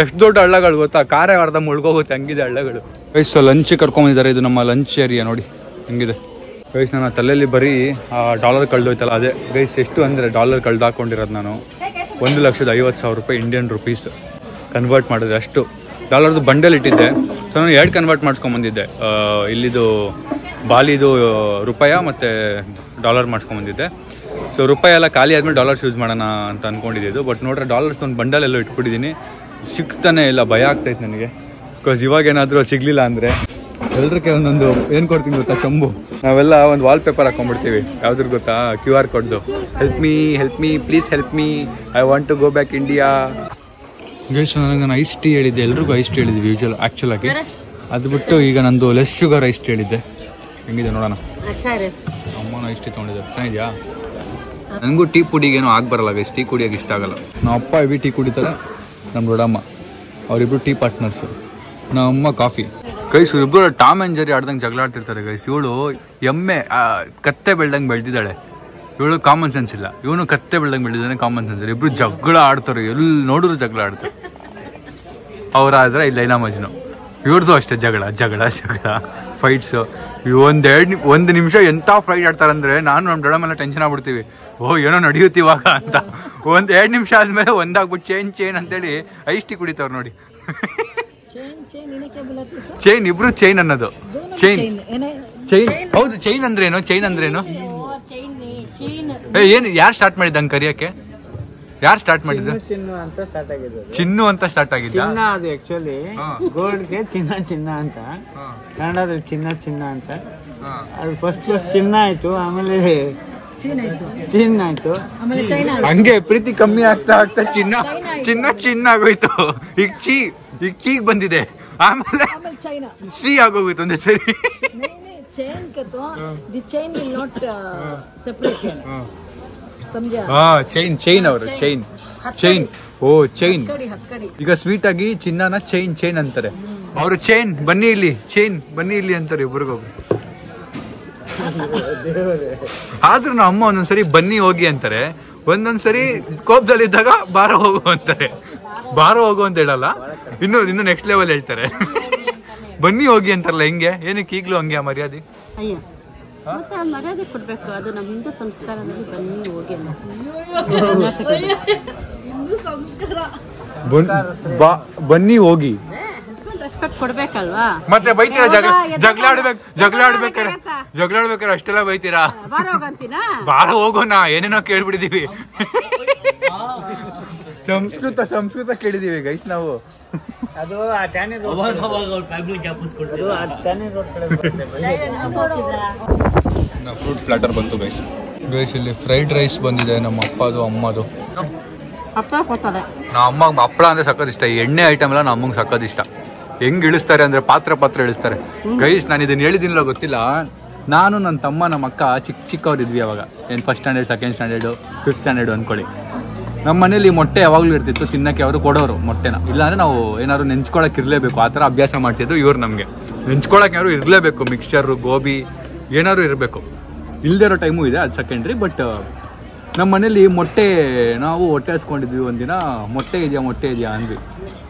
S1: ಎಷ್ಟು ದೊಡ್ಡ ಹಳ್ಳಗಳು ಗೊತ್ತಾ, ಕಾರೇ ಅರ್ಧ ಮುಳ್ಗೋಗುತ್ತೆ, ಹಂಗಿದೆ ಹಳ್ಳಗಳು. ಗೈಸ್ ಲಂಚ್ ಕರ್ಕೊಂಡಿದ್ದಾರೆ, ಇದು ನಮ್ಮ ಲಂಚ್ ಏರಿಯಾ ನೋಡಿ ಹೆಂಗಿದೆ. ಗೈಸ್ ನನ್ನ ತಲೆಯಲ್ಲಿ ಬರೀ ಡಾಲರ್ ಕಳ್ದೋಯ್ತಲ್ಲ ಅದೇ ಗೈಸ್. ಎಷ್ಟು ಅಂದರೆ ಡಾಲರ್ ಕಳ್ದು ಹಾಕೊಂಡಿರೋದು ನಾನು 1,50,000 ರೂಪಾಯಿ ಇಂಡಿಯನ್ ರುಪೀಸ್ ಕನ್ವರ್ಟ್ ಮಾಡಿದೆ. ಅಷ್ಟು ಡಾಲರ್ದು ಬಂಡಲ್ ಇಟ್ಟಿದ್ದೆ. ಸೊ ನಾನು 2 ಕನ್ವರ್ಟ್ ಮಾಡ್ಸ್ಕೊಂಬಂದಿದ್ದೆ, ಇಲ್ಲಿದು ಬಾಲಿದು ರೂಪಾಯ ಮತ್ತು ಡಾಲರ್ ಮಾಡ್ಸ್ಕೊಂಬಂದಿದ್ದೆ. ಸೊ ರೂಪಾಯಿ ಎಲ್ಲ ಖಾಲಿ ಆದಮೇಲೆ ಡಾಲರ್ಸ್ ಯೂಸ್ ಮಾಡೋಣ ಅಂತ ಅಂದ್ಕೊಂಡಿದ್ದು. ಬಟ್ ನೋಡ್ರೆ ಡಾಲರ್ಸ್ ಒಂದು ಬಂಡಲ್ ಎಲ್ಲ ಇಟ್ಬಿಟ್ಟಿದ್ದೀನಿ, ಸಿಗ್ತಾನೆ ಇಲ್ಲ. ಭಯ ಆಗ್ತೈತೆ ನನಗೆ, ಬಿಕಾಸ್ ಇವಾಗ ಏನಾದರೂ ಸಿಗಲಿಲ್ಲ ಅಂದರೆ ಎಲ್ರಿಗೆ ಒಂದೊಂದು ಏನು ಕೊಡ್ತೀನಿ ಗೊತ್ತಾ, ಚಂಬು. ನಾವೆಲ್ಲ ಒಂದು ವಾಲ್ ಪೇಪರ್ ಹಾಕೊಂಡ್ಬಿಡ್ತೀವಿ, ಯಾವ್ದ್ರ ಗೊತ್ತಾ, QR ಕೋಡ್ದು. Help me please help me, I want to go back India. Guys ನನಗೆ ನಾನು ಐಸ್ ಟೀ ಹೇಳಿದ್ದೆ, ಎಲ್ರಿಗೂ ಐಸ್ ಟೀ ಹೇಳಿದ್ವಿ ಆ್ಯಕ್ಚುಲಾಗಿ. ಅದು ಬಿಟ್ಟು ಈಗ ನಂದು ಲೆಸ್ ಶುಗರ್ ಐಸ್ ಟೀ ಹೇಳಿದ್ದೆ. ಹೆಂಗಿದೆ ನೋಡೋಣ. ಅಮ್ಮನ ಐಸ್ ಟೀ ತೊಗೊಂಡಿದ್ದೆ, ಚೆನ್ನಾಗಿದೆಯಾ? ನನಗೂ ಟೀ ಪುಡಿಗೇನೋ ಬರಲ್ಲ ಗೈಸ್, ಟೀ ಕುಡಿಯೋಕೆ ಇಷ್ಟ ಆಗಲ್ಲ. ನಮ್ಮ ಅಪ್ಪ ಟೀ ಕುಡಿತಾರೆ, ನಮ್ಮ ದೊಡ್ಡಮ್ಮ ಅವರಿಬ್ರು ಟೀ ಪಾರ್ಟ್ನರ್ಸು. ನಮ್ಮಮ್ಮ ಕಾಫಿ. ಗೈಸ್ ಇಬ್ರು ಟಾಮ್ ಅಂಡ್ ಜೆರಿ ಆಡ್ದಂಗೆ ಜಗಳ ಆಡ್ತಿರ್ತಾರೆ ಗೈಸ್. ಇವಳು ಎಮ್ಮೆ ಕತ್ತೆ ಬೆಳ್ದಂಗೆ ಬೆಳೆದಿದ್ದಾಳೆ, ಇವಳು ಕಾಮನ್ ಸೆನ್ಸ್ ಇಲ್ಲ. ಇವನು ಕತ್ತೆ ಬೆಳ್ದಂಗೆ ಬೆಳೆದಿದ್ದಾನೆ, ಕಾಮನ್ ಸೆನ್ಸ್ ಇಲ್ಲ. ಇಬ್ರು ಜಗಳ ಆಡ್ತಾರೆ, ಎಲ್ಲಿ ನೋಡಿದ್ರು ಜಗಳ ಆಡ್ತಾರೆ. ಅವ್ರಾದ್ರೆ ಇಲ್ಲ ಲೈಲಾ ಮಜ್ನು, ಇವ್ರದ್ದು ಅಷ್ಟೇ ಜಗಳ ಜಗಳ ಜಗಳ ಫೈಟ್ಸು. ಒಂದು ನಿಮಿಷ ಎಂಥ ಫೈಟ್ ಆಡ್ತಾರಂದ್ರೆ ನಾನು ನಮ್ಮ ದೊಡ್ಡ ಮೇಲೆ ಟೆನ್ಷನ್ ಆಗ್ಬಿಡ್ತೀವಿ. ಓ ಏನೋ ನಡೆಯುತ್ತೆ ಇವಾಗ ಅಂತ. 1-2 ನಿಮಿಷ ಆದ್ಮೇಲೆ ಒಂದಾಗ್ಬಿಟ್ಟು ಚೈನ್ ಅಂತೇಳಿ ಐಸ್ಟಿ ಕುಡಿತವ್ರು ನೋಡಿ. ಚೈನ್ ಇಬ್ರು ಚೈನ್ ಅನ್ನೋದು. ಚೈನ್ ಹೌದು. ಚೈನ್ ಅಂದ್ರೇನು? ಚೈನ್ ಅಂದ್ರೇನು? ಏನು ಯಾರು ಸ್ಟಾರ್ಟ್ ಮಾಡಿದ್ದಂಗೆ ಕರಿಯಕ್ಕೆ? ಯಾರು ಸ್ಟಾರ್ಟ್ ಮಾಡಿದ್ದು?
S4: ಚಿನ್ನು ಅಂತ ಸ್ಟಾರ್ಟ್ ಆಗಿದ್ದು.
S1: ಚಿನ್ನು ಅಂತ ಸ್ಟಾರ್ಟ್ ಆಗಿದ್ದ.
S4: ಚಿನ್ನ ಅದು ಆಕ್ಚುಲಿ ಗೋಲ್ಡ್ಗೆ ಚಿನ್ನ ಅಂತ, ಕನ್ನಡದಲ್ಲಿ ಚಿನ್ನ ಅಂತ. ಅದು ಫಸ್ಟ್ ಚಿನ್ನ ಆಯ್ತು, ಆಮೇಲೆ ಚಿನ್ನ ಆಯ್ತು.
S1: ಹಂಗೆ ಪ್ರೀತಿ ಕಮ್ಮಿ ಆಗ್ತಾ ಆಗ್ತಾ ಚಿನ್ನ ಆಗೋಯ್ತು. ಈಗ ಚೀಗ್ ಬಂದಿದೆ, ಆಮೇಲೆ ಸಿ ಆಗೋಗೋಯ್ತು ಒಂದೇ ಸರಿ. ಚೈನ್ ಅವರು ಚೈನ್ ಓ ಚೈನ್. ಈಗ ಸ್ವೀಟ್ ಆಗಿ ಚಿನ್ನನ ಚೈನ್ ಅಂತಾರೆ ಅವರು. ಚೈನ್ ಬನ್ನಿ ಇಲ್ಲಿ, ಚೈನ್ ಬನ್ನಿ ಇಲ್ಲಿ ಅಂತಾರೆ ಇಬ್ರಿಗೊಬ್ರು. ಆದ್ರೂ ನಮ್ಮ ಅಮ್ಮ ಒಂದೊಂದ್ಸರಿ ಬನ್ನಿ ಹೋಗಿ ಅಂತಾರೆ, ಒಂದೊಂದ್ಸರಿ ಕೋಪದಲ್ಲಿದ್ದಾಗ ಬಾರ ಹೋಗು ಅಂತಾರೆ. ಬಾರ ಹೋಗು ಅಂತ ಹೇಳಲ್ಲ, ಇನ್ನು ನೆಕ್ಸ್ಟ್ ಲೆವೆಲ್ ಹೇಳ್ತಾರೆ. ಬನ್ನಿ ಹೋಗಿ ಅಂತಾರಲ್ಲ, ಹಿಂಗೆ ಏನಕ್ಕೆ ಈಗ್ಲೂ ಹಂಗೆ ಆ ಮರ್ಯಾದೆ?
S5: ಮತ್ತೆ ಮರ್ಯಾದೆ ಕೊಡ್ಬೇಕು, ಅದು ನಮ್ಮ ಹಿಂದೂ ಸಂಸ್ಕಾರದಲ್ಲಿ ಬನ್ನಿ ಹೋಗಿ
S1: ಬನ್ನಿ ಹೋಗಿ
S5: ರೆಸ್ಪೆಕ್ಟ್ ಕೊಡ್ಬೇಕಲ್ವಾ?
S1: ಮತ್ತೆ ಬೈತೀರಾ? ಜಗಳ ಆಡ್ಬೇಕಾರೆ ಅಷ್ಟೆಲ್ಲ ಬೈತೀರಾ? ಬಾರ ಹೋಗೋಣ ಏನೇನೋ ಕೇಳ್ಬಿಡಿದೀವಿ. ಸಂಸ್ಕೃತ ಕೇಳಿದೀವಿ ಗೈಸ್ ನಾವು.
S4: ಅದು
S1: ಫ್ರೂಟ್ ಪ್ಲಾಟರ್ ಬಂತು ಗೈಸ್. ಇಲ್ಲಿ ಫ್ರೈಡ್ ರೈಸ್ ಬಂದಿದೆ, ನಮ್ಮ ಅಪ್ಪದು ಅಮ್ಮದು. ನಮ್ಮ ಅಮ್ಮ ಹಪ್ಪಳ ಅಂದ್ರೆ ಸಕ್ಕತ್ ಇಷ್ಟ. ಈ ಎಣ್ಣೆ ಐಟಮ್ ಎಲ್ಲ ನಮ್ಮ ಅಮ್ಮಂಗೆ ಸಕ್ಕತ್ ಇಷ್ಟ. ಹೆಂಗ್ ಇಳಿಸ್ತಾರೆ ಅಂದ್ರೆ ಪಾತ್ರ ಇಳಿಸ್ತಾರೆ ಗೈಸ್. ನಾನು ಇದನ್ನ ಹೇಳಿದಿನಲ್ಲ ಗೊತ್ತಿಲ್ಲ. ನಾನು ನನ್ನ ತಮ್ಮ ನಮ್ಮ ಅಕ್ಕ ಚಿಕ್ಕವ್ರಿದ್ವಿ ಅವಾಗ. ಏನು first standard, second standard, 5th standard ಅಂದ್ಕೊಳ್ಳಿ. ನಮ್ಮ ಮನೇಲಿ ಮೊಟ್ಟೆ ಯಾವಾಗಲೂ ಇರ್ತಿತ್ತು, ತಿನ್ನಕ್ಕೆ ಅವರು ಕೊಡೋರು ಮೊಟ್ಟೆನ. ಇಲ್ಲಾಂದ್ರೆ ನಾವು ಏನಾದ್ರು ನೆಂಚ್ಕೊಳಕ್ಕೆ ಇರಲೇಬೇಕು, ಆ ಥರ ಅಭ್ಯಾಸ ಮಾಡಿಸಿದ್ದು ಇವ್ರು ನಮಗೆ. ನೆಂಚ್ಕೊಳಕ್ಕೆ ಯಾರು ಇರಲೇಬೇಕು, ಮಿಕ್ಸ್ಚರು ಗೋಬಿ ಏನಾದ್ರು ಇರಬೇಕು. ಇಲ್ಲದೇ ಇರೋ ಟೈಮು ಇದೆ, ಅದು ಸೆಕೆಂಡ್ರಿ. ಬಟ್ ನಮ್ಮ ಮನೇಲಿ ಮೊಟ್ಟೆ ನಾವು ಹೊಟ್ಟೆ ಹಸ್ಕೊಂಡಿದ್ವಿ. ಒಂದಿನ ಮೊಟ್ಟೆ ಇದೆಯಾ ಅಂದ್ವಿ.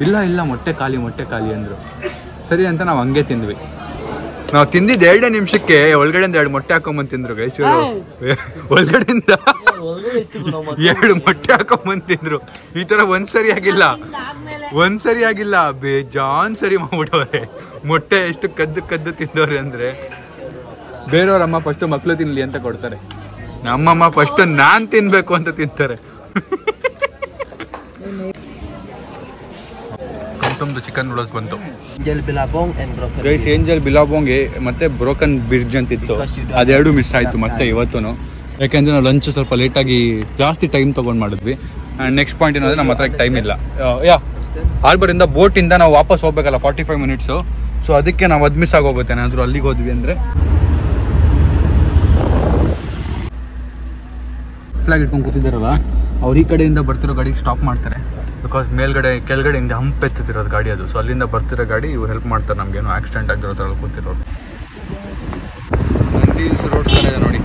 S1: ಇಲ್ಲ ಮೊಟ್ಟೆ ಖಾಲಿ ಅಂದರು. ಸರಿ ಅಂತ ನಾವು ಹಂಗೆ ತಿಂದ್ವಿ. ನಾವು ತಿಂದಿದ್ದು 2 ನಿಮಿಷಕ್ಕೆ ಒಳಗಡೆಯಿಂದ 2 ಮೊಟ್ಟೆ ಹಾಕೊಂಬಂದು ತಿಂದ್ರು ಗೈಸ್. ಒಳಗಡೆಯಿಂದ 2 ಮೊಟ್ಟೆ ಹಾಕೊಂಬಂದು ತಿಂದ್ರು. ಈ ಥರ ಒಂದ್ಸರಿ ಆಗಿಲ್ಲ, ಬೇಜಾನ್ ಸರಿ ಮಾಡ್ಬಿಟ್ಟವ್ರೆ. ಮೊಟ್ಟೆ ಎಷ್ಟು ಕದ್ದು ತಿಂದವ್ರೆ ಅಂದರೆ, ಬೇರೆಯವ್ರಮ್ಮ ಫಸ್ಟು ಮಕ್ಳು ತಿನ್ಲಿ ಅಂತ ಕೊಡ್ತಾರೆ, ನಮ್ಮಮ್ಮ ಫಸ್ಟ್ ನಾನ್ ತಿನ್ಬೇಕು ಅಂತ ತಿಂತಾರೆ. ಚಿಕನ್ ನೂಡಲ್ಸ್ ಬಂತು. ಏಂಜಲ್ ಬಿಲಾಬೋಂಗ್ ಮತ್ತೆ ಬ್ರೋಕನ್ ಬ್ರಿಡ್ಜ್ ಅಂತಿತ್ತು, ಅದೆರಡು ಮಿಸ್ ಆಯ್ತು ಮತ್ತೆ ಇವತ್ತು. ಯಾಕೆಂದ್ರೆ ನಾವು ಲಂಚ್ ಸ್ವಲ್ಪ ಲೇಟಾಗಿ ಜಾಸ್ತಿ ಟೈಮ್ ತಗೊಂಡ್ ಮಾಡಿದ್ವಿ. ಅಂಡ್ ನೆಕ್ಸ್ಟ್ ಪಾಯಿಂಟ್ ಏನಂದ್ರೆ ನಮ್ಮ ಹತ್ರ ಟೈಮ್ ಇಲ್ಲ. ಹಾರ್ಬರಿಂದ ಬೋಟಿಂದ ನಾವು ವಾಪಸ್ ಹೋಗ್ಬೇಕಲ್ಲ 45 ಮಿನಿಟ್ಸು. ಸೊ ಅದಕ್ಕೆ ನಾವು ಅದು ಮಿಸ್ ಆಗೋಗುತ್ತೆ. ಏನಾದ್ರು ಅಲ್ಲಿಗೆ ಹೋದ್ವಿ ಅಂದ್ರೆ ಫ್ಲಾಗ್ ಇಟ್ಕೊಂಡು ಕೂತಿದ್ದಾರಲ್ಲ, ಅವ್ರು ಈ ಕಡೆಯಿಂದ ಬರ್ತಿರೋ ಗಾಡಿಗೆ ಸ್ಟಾಪ್ ಮಾಡ್ತಾರೆ. ಬಿಕಾಸ್ ಕೆಳಗಡೆಯಿಂದ ಹಂಪ್ ಎತ್ತಿರೋದು ಗಾಡಿ ಅದು. ಸೊ ಅಲ್ಲಿಂದ ಬರ್ತಿರೋ ಗಾಡಿ ಇವ್ರು ಹೆಲ್ಪ್ ಮಾಡ್ತಾರೆ ನಮಗೇನು ಆಕ್ಸಿಡೆಂಟ್ ಆಗಿರೋ ಥರ ಕೂತಿರೋರು. ರೋಡ್ ಇದೆ ನೋಡಿ.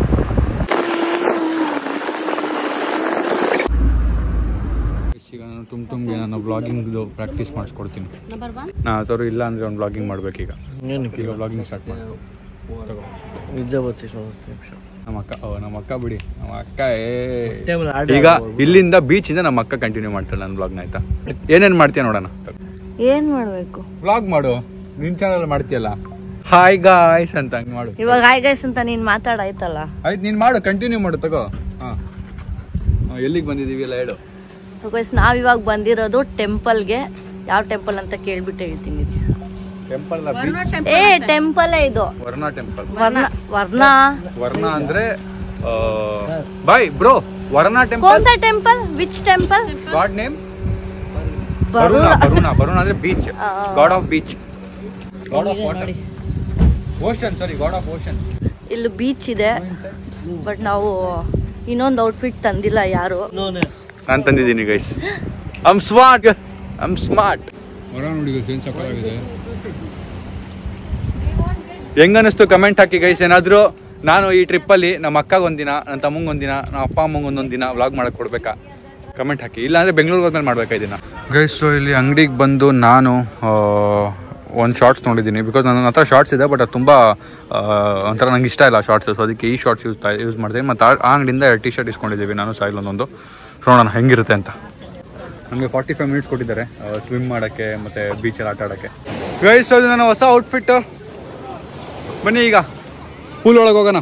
S1: ಈಗ ನಾನು ತುಂಬಿಗೆ ನಾನು ಬ್ಲಾಗಿಂಗ್ದು ಪ್ರಾಕ್ಟೀಸ್ ಮಾಡಿಸ್ಕೊಡ್ತೀನಿ. ನಾ ಅಥವಾ ಇಲ್ಲ ಅಂದರೆ ಒಂದು ಬ್ಲಾಗಿಂಗ್ ಮಾಡ್ಬೇಕೀಗ. ಈಗ ಬ್ಲಾಗಿಂಗ್ ಸ್ಟಾರ್ಟ್ ಮಾಡಿ. ನಮ್ಮ ಅಕ್ಕ ಬಿಡಿ, ನಮ್ಮ ಅಕ್ಕ ಈಗ ಇಲ್ಲಿಂದ ಬೀಚ್ ಇಂದ ನಮ್ಮ ಅಕ್ಕ ಕಂಟಿನ್ಯೂ ಮಾಡ್ತಾಳೆ ನನ್ನ ಬ್ಲಾಗ್ನ. ಆಯ್ತಾ, ಏನೇನ್ ಮಾಡ್ತೀಯ ನೋಡೋಣ.
S3: ಏನ್ ಮಾಡ್ಬೇಕು?
S1: ಬ್ಲಾಗ್ ಮಾಡು, ನಿನ್ ಚಾನಲ್ ಮಾಡ್ತೀಯಲ್ಲ. ಹಾಯ್ ಗಾಯ್ಸ್ ಅಂತ ಹಂಗ್ ಮಾಡು.
S3: ಇವಾಗ ಹಾಯ್ ಗಾಯ್ಸ್ ಅಂತ ನೀನ್ ಮಾತಾಡಾಯ್ತಲ್ಲ.
S1: ಆಯ್ತು, ನೀನ್ ಮಾಡು, ಕಂಟಿನ್ಯೂ ಮಾಡು. ತಗೋ. ಎಲ್ಲಿಗೆ ಬಂದಿದೀವಿ ಎಲ್ಲ ಹೇಳು.
S3: ಸೊ ಗೈಸ್, ನಾವಿವಾಗ ಬಂದಿರೋದು ಟೆಂಪಲ್ಗೆ. ಯಾವ ಟೆಂಪಲ್ ಅಂತ ಕೇಳ್ಬಿಟ್ಟು ಹೇಳ್ತೀನಿ.
S1: ಟೆಂಪಲ್
S3: ಟೆಂಪಲ್ ಇದು
S1: ವರ್ಣ ಟೆಂಪಲ್.
S3: ವರ್ಣ
S1: ಅಂದ್ರೆ ಬಾಯ್ ಬ್ರೋ, ವರ್ಣ ಟೆಂಪಲ್.
S3: कौन सा टेंपल? विच टेंपल?
S1: गॉड नेम ಬರುಣ ಅಂದ್ರೆ beach. God of beach, god of water, ocean. Sorry, god of ocean.
S3: ಇಲ್ಲಿ ಬೀಚ್ ಇದೆ, ಬಟ್ ನಾವು ಇನ್ನೊಂದು ಔಟ್ಫಿಟ್ ತಂದಿಲ್ಲ ಯಾರು.
S1: ನಾನು ತಂದಿದ್ದೀನಿ ಗೈಸ್. I am smart. ವರ ನೋಡಿ ಗೈಸ್, ಏನು ಸಕ್ಕತ್ತಾಗಿದೆ. ಹೆಂಗನ್ನಿಸ್ತು ಕಮೆಂಟ್ ಹಾಕಿ ಗೈಸ್. ಏನಾದರೂ ನಾನು ಈ ಟ್ರಿಪ್ಪಲ್ಲಿ ನಮ್ಮ ಅಕ್ಕಗೊಂದಿನ, ನನ್ನ ತಮ್ಮಂಗೊಂದಿನ, ನಮ್ಮ ಅಪ್ಪ ಅಮ್ಮಂಗೆ ಒಂದೊಂದು ದಿನ ವ್ಲಾಗ್ ಮಾಡಕ್ಕೆ ಕೊಡ್ಬೇಕಾ ಕಮೆಂಟ್ ಹಾಕಿ. ಇಲ್ಲಾಂದರೆ ಬೆಂಗಳೂರಿಗೆ ಹೋದ್ಮೇಲೆ ಮಾಡ್ಬೇಕಾ ಇದನ್ನು ಗೈಸ್. ಸೊ ಇಲ್ಲಿ ಅಂಗಡಿಗೆ ಬಂದು ನಾನು ಒಂದು ಶಾರ್ಟ್ಸ್ ನೋಡಿದ್ದೀನಿ. ಬಿಕಾಸ್ ನನ್ನ ಹತ್ರ ಶಾರ್ಟ್ಸ್ ಇದೆ, ಬಟ್ ಅದು ತುಂಬ ಒಂಥರ ನಂಗೆ ಇಷ್ಟ ಇಲ್ಲ ಶಾರ್ಟ್ಸ್. ಸೊ ಅದಕ್ಕೆ ಈ ಶಾರ್ಟ್ಸ್ ಯೂಸ್ ಮಾಡ್ತೀನಿ. ಮತ್ತು ಆ ಅಂಗಡಿಯಿಂದ 2 ಟಿ ಶರ್ಟ್ ಇಸ್ಕೊಂಡಿದ್ದೀವಿ ನಾನು ಸಾಯಿಲ್ ಒಂದೊಂದು. ಸೊ ನೋಡೋಣ ಹೆಂಗಿರುತ್ತೆ ಅಂತ. ನಮಗೆ 45 ಮಿನಿಟ್ಸ್ ಕೊಟ್ಟಿದ್ದಾರೆ ಸ್ವಿಮ್ ಮಾಡೋಕ್ಕೆ ಮತ್ತು ಬೀಚಲ್ಲಿ ಆಟ ಆಡೋಕ್ಕೆ ಗೈಸ್. ಅದು ನನ್ನ ಹೊಸ ಔಟ್ಫಿಟ್ಟು. ಬನ್ನಿ ಈಗ ಪೂಲ್ ಒಳಗೆ ಹೋಗೋಣ.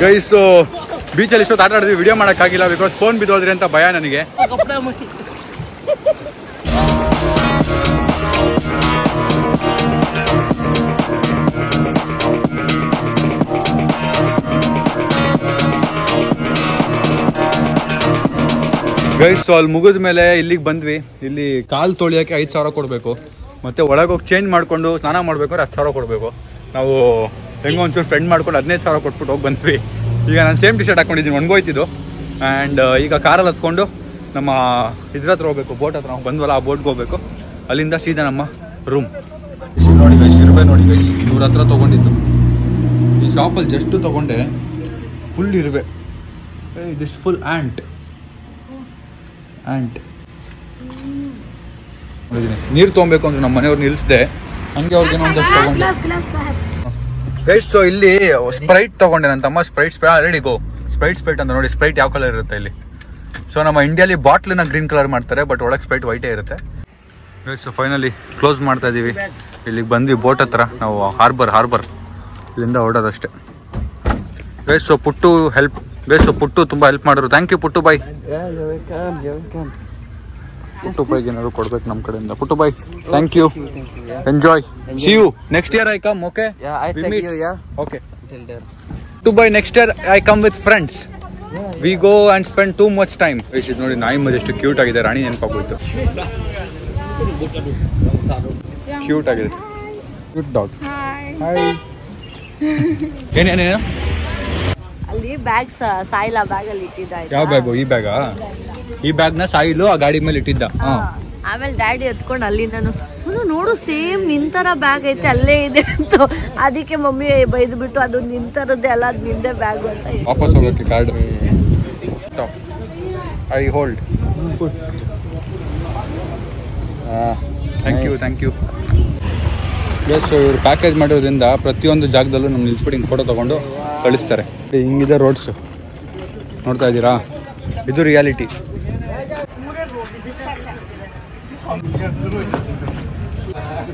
S1: ಗೈಸ್ ಬೀಚಲ್ಲಿ ಇಷ್ಟೊತ್ತು ಆಟ ಆಡಿದ್ವಿ, ವಿಡಿಯೋ ಮಾಡೋಕ್ಕಾಗಿಲ್ಲ ಬಿಕಾಸ್ ಫೋನ್ ಬಿದ್ದೋದ್ರಿ ಅಂತ ಭಯ ನನಗೆ. ಗೈಸ್ ಅಲ್ಲಿ ಮುಗಿದ ಮೇಲೆ ಇಲ್ಲಿಗೆ ಬಂದ್ವಿ. ಇಲ್ಲಿ ಕಾಲು ತೊಳಿಯೋಕ್ಕೆ 5,000 ಕೊಡಬೇಕು, ಮತ್ತು ಒಳಗೋಗಿ ಚೇಂಜ್ ಮಾಡಿಕೊಂಡು ಸ್ನಾನ ಮಾಡಬೇಕು ಅಂದ್ರೆ 10,000 ಕೊಡಬೇಕು. ನಾವು ಹೆಂಗೋ ಒಂಚೂರು ಫ್ರೆಂಡ್ ಮಾಡ್ಕೊಂಡು 15,000 ಕೊಟ್ಬಿಟ್ಟು ಹೋಗಿ ಬಂದ್ವಿ. ಈಗ ನಾನು ಸೇಮ್ ಟಿ ಶರ್ಟ್ ಹಾಕ್ಕೊಂಡಿದ್ದೀನಿ, ಒಣಗೋಯ್ತಿದ್ದು. ಆ್ಯಂಡ್ ಈಗ ಕಾರಲ್ಲಿ ಹತ್ಕೊಂಡು ನಮ್ಮ ಇದ್ರ ಹತ್ರ ಹೋಗ್ಬೇಕು, ಬೋಟ್ ಹತ್ರ. ನಾವು ಬಂದ್ವಲ್ಲ ಆ ಬೋಟ್ಗೆ ಹೋಗ್ಬೇಕು. ಅಲ್ಲಿಂದ ಸೀದಾ ನಮ್ಮ ರೂಮ್. ನೋಡಿ ಗೈಸ್, ಇರುವೆ ನೋಡಿ ಗೈಸ್, ಇವ್ರ ಹತ್ರ ತೊಗೊಂಡಿದ್ದು. ಈ ಶಾಪಲ್ಲಿ ಜಸ್ಟ್ ತೊಗೊಂಡೆ, ಫುಲ್ ಇರುವೆ. ದಿಸ್ ಫುಲ್ ಆ್ಯಂಟ್ ನೋಡಿದ್ದೀನಿ. ನೀರು ತೊಗೊಬೇಕು ಅಂದ್ರೆ ನಮ್ಮ ಮನೆಯವ್ರು ನಿಲ್ಲಿಸಿದೆ, ಹಂಗೆ ಅವ್ರಿಗೇನೋ ಒಂದಷ್ಟು ತೊಗೊಂಡೆ ಗೈಸ್. ಸೊ ಇಲ್ಲಿ ಸ್ಪ್ರೈಟ್ ತೊಗೊಂಡೆ, ನನ್ನ ತಮ್ಮ ಸ್ಪ್ರೈಟ್ ರೆಡಿ ಗೋ ಸ್ಪ್ರೈಟ್ ಅಂತ ನೋಡಿ. ಸ್ಪ್ರೈಟ್ ಯಾವ ಕಲರ್ ಇರುತ್ತೆ ಇಲ್ಲಿ. ಸೊ ನಮ್ಮ ಇಂಡಿಯಾಲಿ ಬಾಟ್ಲನ್ನ ಗ್ರೀನ್ ಕಲರ್ ಮಾಡ್ತಾರೆ, ಬಟ್ ಒಳಗೆ ಸ್ಪ್ರೈಟ್ ವೈಟೇ ಇರುತ್ತೆ ಗೈಸ್. ಸೊ ಫೈನಲಿ ಕ್ಲೋಸ್ ಮಾಡ್ತಾ ಇದ್ದೀವಿ. ಇಲ್ಲಿಗೆ ಬಂದ್ವಿ ಬೋಟ್ ಹತ್ರ. ನಾವು ಹಾರ್ಬರ್ ಇಲ್ಲಿಂದ ಹೊರಡೋದಷ್ಟೇ ಗೈಸ್. ಸೊ ಪುಟ್ಟು ಹೆಲ್ಪ್ ಗೈಸ್. ಸೊ ಪುಟ್ಟು ತುಂಬ ಹೆಲ್ಪ್ ಮಾಡಿದ್ರು. ಥ್ಯಾಂಕ್ ಯು ಪುಟ್ಟು ಬಾಯ್. ಪುಟ್ಟು ಬಾಯ್ಗೆ ಏನಾದ್ರು ಕೊಡ್ಬೇಕು ನಮ್ಮ ಕಡೆಯಿಂದ. ಪುಟ್ಟು boy thank you, enjoy, see you next year I come. Okay okay ಪುಟ್ಟು boy, next year I come with friends. We go and spend too much time. ನೋಡಿ ನಾಯಿ ಮಧ್ಯ ಎಷ್ಟು ಕ್ಯೂಟ್ ಆಗಿದೆ, ರಾಣಿ ನೆನಪಾಗೋಯ್ತು. ಕ್ಯೂಟ್ ಆಗಿದೆ, ಕ್ಯೂಟ್ ಡಾಗ್. ಹಾಯ್. ಏನೇನೇನು
S3: ಅಲ್ಲಿ ಬ್ಯಾಗ್ ಸಾಯಿಲ್ ಆ ಬ್ಯಾಗ್ ಅಲ್ಲಿ ಇಟ್ಟಿದ್ದ.
S1: ಯಾವ ಬ್ಯಾಗು? ಈ ಬ್ಯಾಗಾ? ಈ ಬ್ಯಾಗ್ನ ಸಾಯಿಲು ಆ ಗಾಡಿ ಮೇಲೆ ಇಟ್ಟಿದ್ದ.
S3: ಆಮೇಲೆ ಡ್ಯಾಡಿ ಎತ್ಕೊಂಡು ಅಲ್ಲಿಂದನು ನೋಡು ಸೇಮ್ ನಿಂತರ ಬ್ಯಾಗ್ ಐತೆ ಅಲ್ಲೇ ಇದೆ ಅಂತ. ಅದಕ್ಕೆ ಮಮ್ಮಿ ಬೈದು ಬಿಟ್ಟು ಅದು ನಿಂತರದ್ದೇ ಅಲ್ಲ, ಅದು ನಿಂದೆ ಬ್ಯಾಗ್ ಅಂತ.
S1: ವಾಪಸ್ ಹೋಗೋಕ್ಕೆ card I hold. Thank you ಎಸ್. ಇವರು ಪ್ಯಾಕೇಜ್ ಮಾಡೋದ್ರಿಂದ ಪ್ರತಿಯೊಂದು ಜಾಗದಲ್ಲೂ ನಮ್ಮ ನಿಲ್ಸ್ಬಿಟ್ಟು ಹಿಂಗೆ ಫೋಟೋ ತೊಗೊಂಡು ಕಳಿಸ್ತಾರೆ. ಹಿಂಗಿದೆ ರೋಡ್ಸ್ ನೋಡ್ತಾ ಇದ್ದೀರಾ, ಇದು ರಿಯಾಲಿಟಿ.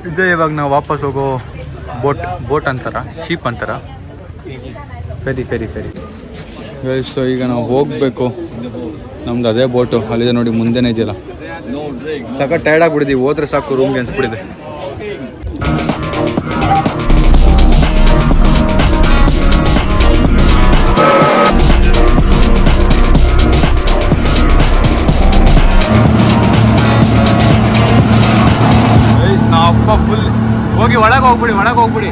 S1: ಇದೇ ಇವಾಗ ನಾವು ವಾಪಸ್ ಹೋಗೋ ಬೋಟ್ ಅಂತಾರ, ಶೀಪ್ ಅಂತಾರ, ಫೆರಿ. ಸೊ ಈಗ ನಾವು ಹೋಗಬೇಕು. ನಮ್ದು ಅದೇ ಬೋಟು ಅಲ್ಲಿದೆ ನೋಡಿ, ಮುಂದೆನೇ ಇದೆಯಲ್ಲ. ಸಖತ್ ಟೈರ್ಡ್ ಆಗಿಬಿಟ್ಟಿದ್ದೀವಿ, ಹೋದ್ರೆ ಸಾಕು ರೂಮ್ಗೆ ಅನ್ಸ್ಬಿಟ್ಟಿದೆ. ನಾವಪ್ಪ ಫುಲ್ ಹೋಗಿ ಒಳಗೆ ಹೋಗ್ಬಿಡಿ.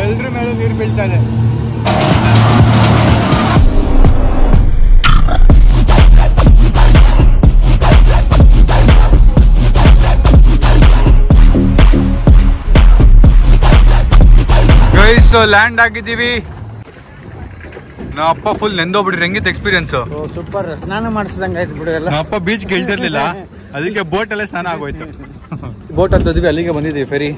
S1: ಎಲ್ರ ಮೇಲೂ ನೀರು ಬೀಳ್ತಾ ಇದೆ. ಗೈಸ್ ಲ್ಯಾಂಡ್ ಆಗಿದ್ದೀವಿ. ನಾವಪ್ಪ ಫುಲ್ ನೆಂದೋಗ್ಬಿಟ್ರಿ. ಹೆಂಗಿತ್ತು ಎಕ್ಸ್ಪೀರಿಯನ್ಸ್?
S4: ಸೂಪರ್, ಸ್ನಾನ ಮಾಡಿಸಿದಂಗೆ ಆಯ್ತು ಬಿಡು. ಎಲ್ಲ
S1: ನಾವಪ್ಪ ಬೀಚ್ಗೆ ಇಳ್ದಿರ್ಲಿಲ್ಲ, ಅದಕ್ಕೆ ಬೋಟಲ್ಲೇ ಸ್ನಾನ ಆಗೋಯ್ತು. ಬೋಟ್ ಹತ್ತಿದ್ವಿ, ಅಲ್ಲಿಗೆ ಬಂದಿದ್ದೀವಿ ಫೆರಿ.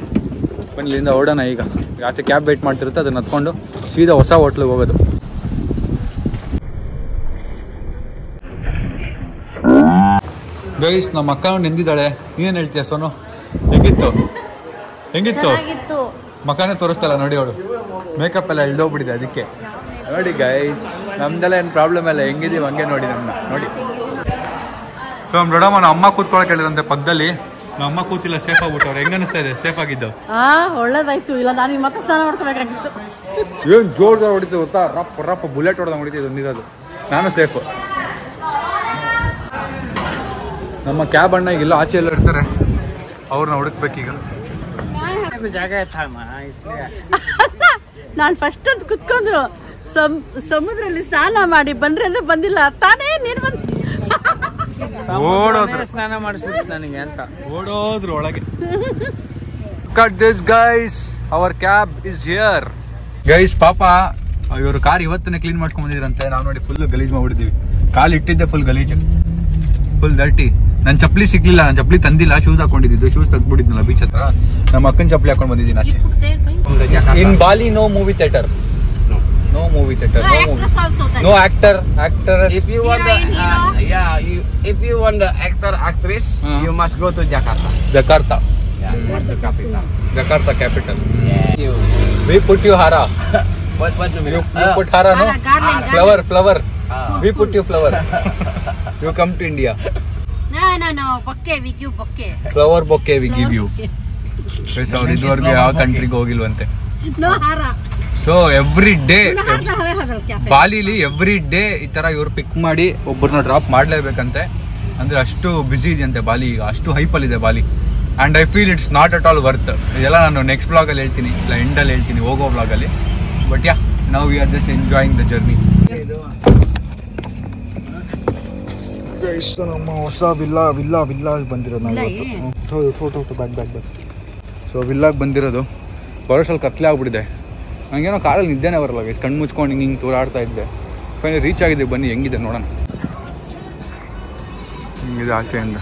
S1: ಇಲ್ಲಿಂದ ಹೊರಡೋಣ. ಈಗ ಆಚೆ ಕ್ಯಾಬ್ ವೇಟ್ ಮಾಡ್ತಿರುತ್ತೆ, ಅದನ್ನ ಹತ್ಕೊಂಡು ಸೀದಾ ಹೊಸ ಹೋಟ್ಲಿಗೆ ಹೋಗೋದು. ಗೈಸ್ ನಮ್ಮ ಅಕ್ಕನೂ ನೆಂದಿದ್ದಾಳೆ. ನೀನೇನು ಹೇಳ್ತೀಯ ಸೋನು? ಹೆಂಗಿತ್ತು? ಮಕ್ಕನೇ ತೋರಿಸ್ತಲ್ಲ ನೋಡಿ ಅವಳು. ಮೇಕಪ್ ಎಲ್ಲ ಇಳ್ದೋಗ್ಬಿಟ್ಟಿದೆ ಅದಕ್ಕೆ. ನೋಡಿ ಗೈಸ್, ನಮ್ದೆಲ್ಲ ಏನು ಪ್ರಾಬ್ಲಮ್ ಇಲ್ಲ, ಹೆಂಗಿದೀವಿ ಹಂಗೆ ನೋಡಿ ನಮ್ಮನ್ನ ನೋಡಿ. ಸೊ ನಮ್ಮ ದೊಡ್ಡಮ್ಮ ನಮ್ಮ ಅಮ್ಮ ಕೂತ್ಕೊಳಕ್ಕೆ ಹೇಳಿದಂತೆ ಪಕ್ಕದಲ್ಲಿ. ನಮ್ಮ ಅಮ್ಮ ಕೂತಿಲ್ಲ, ಸೇಫ್ ಆಗ್ಬಿಟ್ಟು. ಅವ್ರು ಹೆಂಗ ಅನಿಸ್ತಾ ಇದೆ ಸೇಫ್ ಆಗಿದ್ದು?
S5: ಒಳ್ಳೇದಾಯ್ತು. ಇಲ್ಲ ನಾನು ಮತ್ತೆ ಸ್ನಾನ ಮಾಡ್ಕೋಬೇಕಾಗಿತ್ತು.
S1: ಏನು ಜೋರ್ದಾರ ಹೊಡಿತು ಗೊತ್ತಾ, ರಪ್ಪ ಬುಲೆಟ್ ಹೊಡೆದ ಹೊಡಿತಿದ್ದು ಒಂದಿರೋದು. ನಾನು ಸೇಫ್. ನಮ್ಮ ಕ್ಯಾಬ್ ಅಣ್ಣ ಈಗಿಲ್ಲ, ಆಚೆ ಎಲ್ಲ ಇರ್ತಾರೆ. ಅವ್ರನ್ನ ಹುಡುಕ್ಬೇಕೀಗ.
S4: ಜಾಗ ಐತಮ್ಮ ಇಸ್ಲಿಯ.
S5: ನಾನು ಫಸ್ಟ್ ಅಂತ ಕುತ್ಕೊಂಡ್ರು ಸಮುದ್ರಲ್ಲಿ ಸ್ನಾನ ಮಾಡಿ ಬನ್ರಿ ಅಂದ್ರೆ ಬಂದಿಲ್ಲ ತಾನೇ ನೀನ್ ಬಂದ್
S1: ಓಡೋದ್ರು,
S4: ಸ್ನಾನ ಮಾಡಿಸ್ಬಿಟ್ಟು ನನಗೆ ಅಂತ
S1: ಓಡೋದ್ರು ಒಳಗೆ. Cut this guys, our cab is here. Guys ಪಾಪ ಇವರು ಕಾರ್ ಇವತ್ತನೇ ಕ್ಲೀನ್ ಮಾಡ್ಕೊಂಡ್ ಬಂದಿದ್ರಂತೆ. ನಾವು ನೋಡಿ ಫುಲ್ ಗಲೀಜ್ ಮಾಡ್ಬಿಟ್ಟಿದೀವಿ. ಕಾಲ್ ಇಟ್ಟಿದ್ದೆ ಫುಲ್ ಗಲೀಜು, ಫುಲ್ ಡರ್ಟಿ. ನನ್ ಚಪ್ಪಲಿ ಸಿಗ್ಲಿಲ್ಲ, ನಾನು ಚಪ್ಪಲಿ ತಂದಿಲ್ಲ, ಶೂಸ್ ಹಾಕೊಂಡಿದ್ದು. ಶೂಸ್ ತೆಗ್ದ್ಬಿಟ್ಟಿದ್ನಲ್ಲ ಬೀಚ್ ಹತ್ರ. ನಮ್ಮ ಅಕ್ಕನ ಚಪ್ಪಲಿ ಹಾಕೊಂಡ್ ಬಂದಿದ್ದೀನಿ ಅಷ್ಟೇ. In Bali no movie theatre, no movie theater, no movie, no actress.
S2: If you want if you want the actress, you must go to Jakarta.
S1: Jakarta,
S2: That's the capital.
S1: Jakarta capital.
S2: You.
S1: We put you hara.
S2: What do you mean?
S1: You put hara, no? Flower. We put you flower. You come to India.
S5: No bouquet we give bouquet.
S1: Flower bouquet we give you. Guys, ಅವ್ರು ಇದುವರೆಗೂ ಯಾವ ಕಂಟ್ರಿಗೆ ಹೋಗಿಲ್ವಂತೆ.
S5: no hara.
S1: So every day ಬಾಲಿಲಿ every day ಈ ತರ ಇವ್ರು ಪಿಕ್ ಮಾಡಿ ಒಬ್ಬರನ್ನ ಡ್ರಾಪ್ ಮಾಡ್ಲೇಬೇಕಂತೆ. ಅಂದ್ರೆ ಅಷ್ಟು ಬ್ಯುಸಿ ಇದೆಯಂತೆ ಬಾಲಿ ಈಗ, ಅಷ್ಟು ಹೈಪಲ್ ಇದೆ Bali. And I feel it's not at all worth. ಇದೆಲ್ಲ ನಾನು ನೆಕ್ಸ್ಟ್ ಬ್ಲಾಗಲ್ಲಿ ಹೇಳ್ತೀನಿ, ಇಲ್ಲ ಎಂಡಲ್ಲಿ ಹೇಳ್ತೀನಿ, ಹೋಗೋ ಬ್ಲಾಗಲ್ಲಿ. ಬಟ್ ಯಾ, ನಾವು we are just enjoying the journey. ನಮ್ಮ ಹೊಸ ವಿಲ್ಲಾ ಬಂದಿರೋದು ನಾವು ಇವತ್ತು. ಬ್ಯಾಗ್ ಸೊ ವಿಲ್ಲಾಗಿ ಬಂದಿರೋದು. ಬರೋಷ್ಟಲ್ಲಿ ಕತ್ಲೆ ಆಗ್ಬಿಟ್ಟಿದೆ. ನಂಗೇನೋ ಕಾರಲ್ಲಿ ನಿದ್ದೆನೇ ಬರಲ್ಲ ಗೈಸ್, ಕಣ್ಣು ಮುಚ್ಕೊಂಡು ಹಿಂಗೆ ತೂರಾಡ್ತಾ ಇದ್ದೆ. ಫೈನಲಿ ರೀಚ್ ಆಗಿದೆ. ಬನ್ನಿ ಹೆಂಗಿದೆ ನೋಡೋಣ. ಹಿಂಗಿದೆ ಆಚೆಯಿಂದ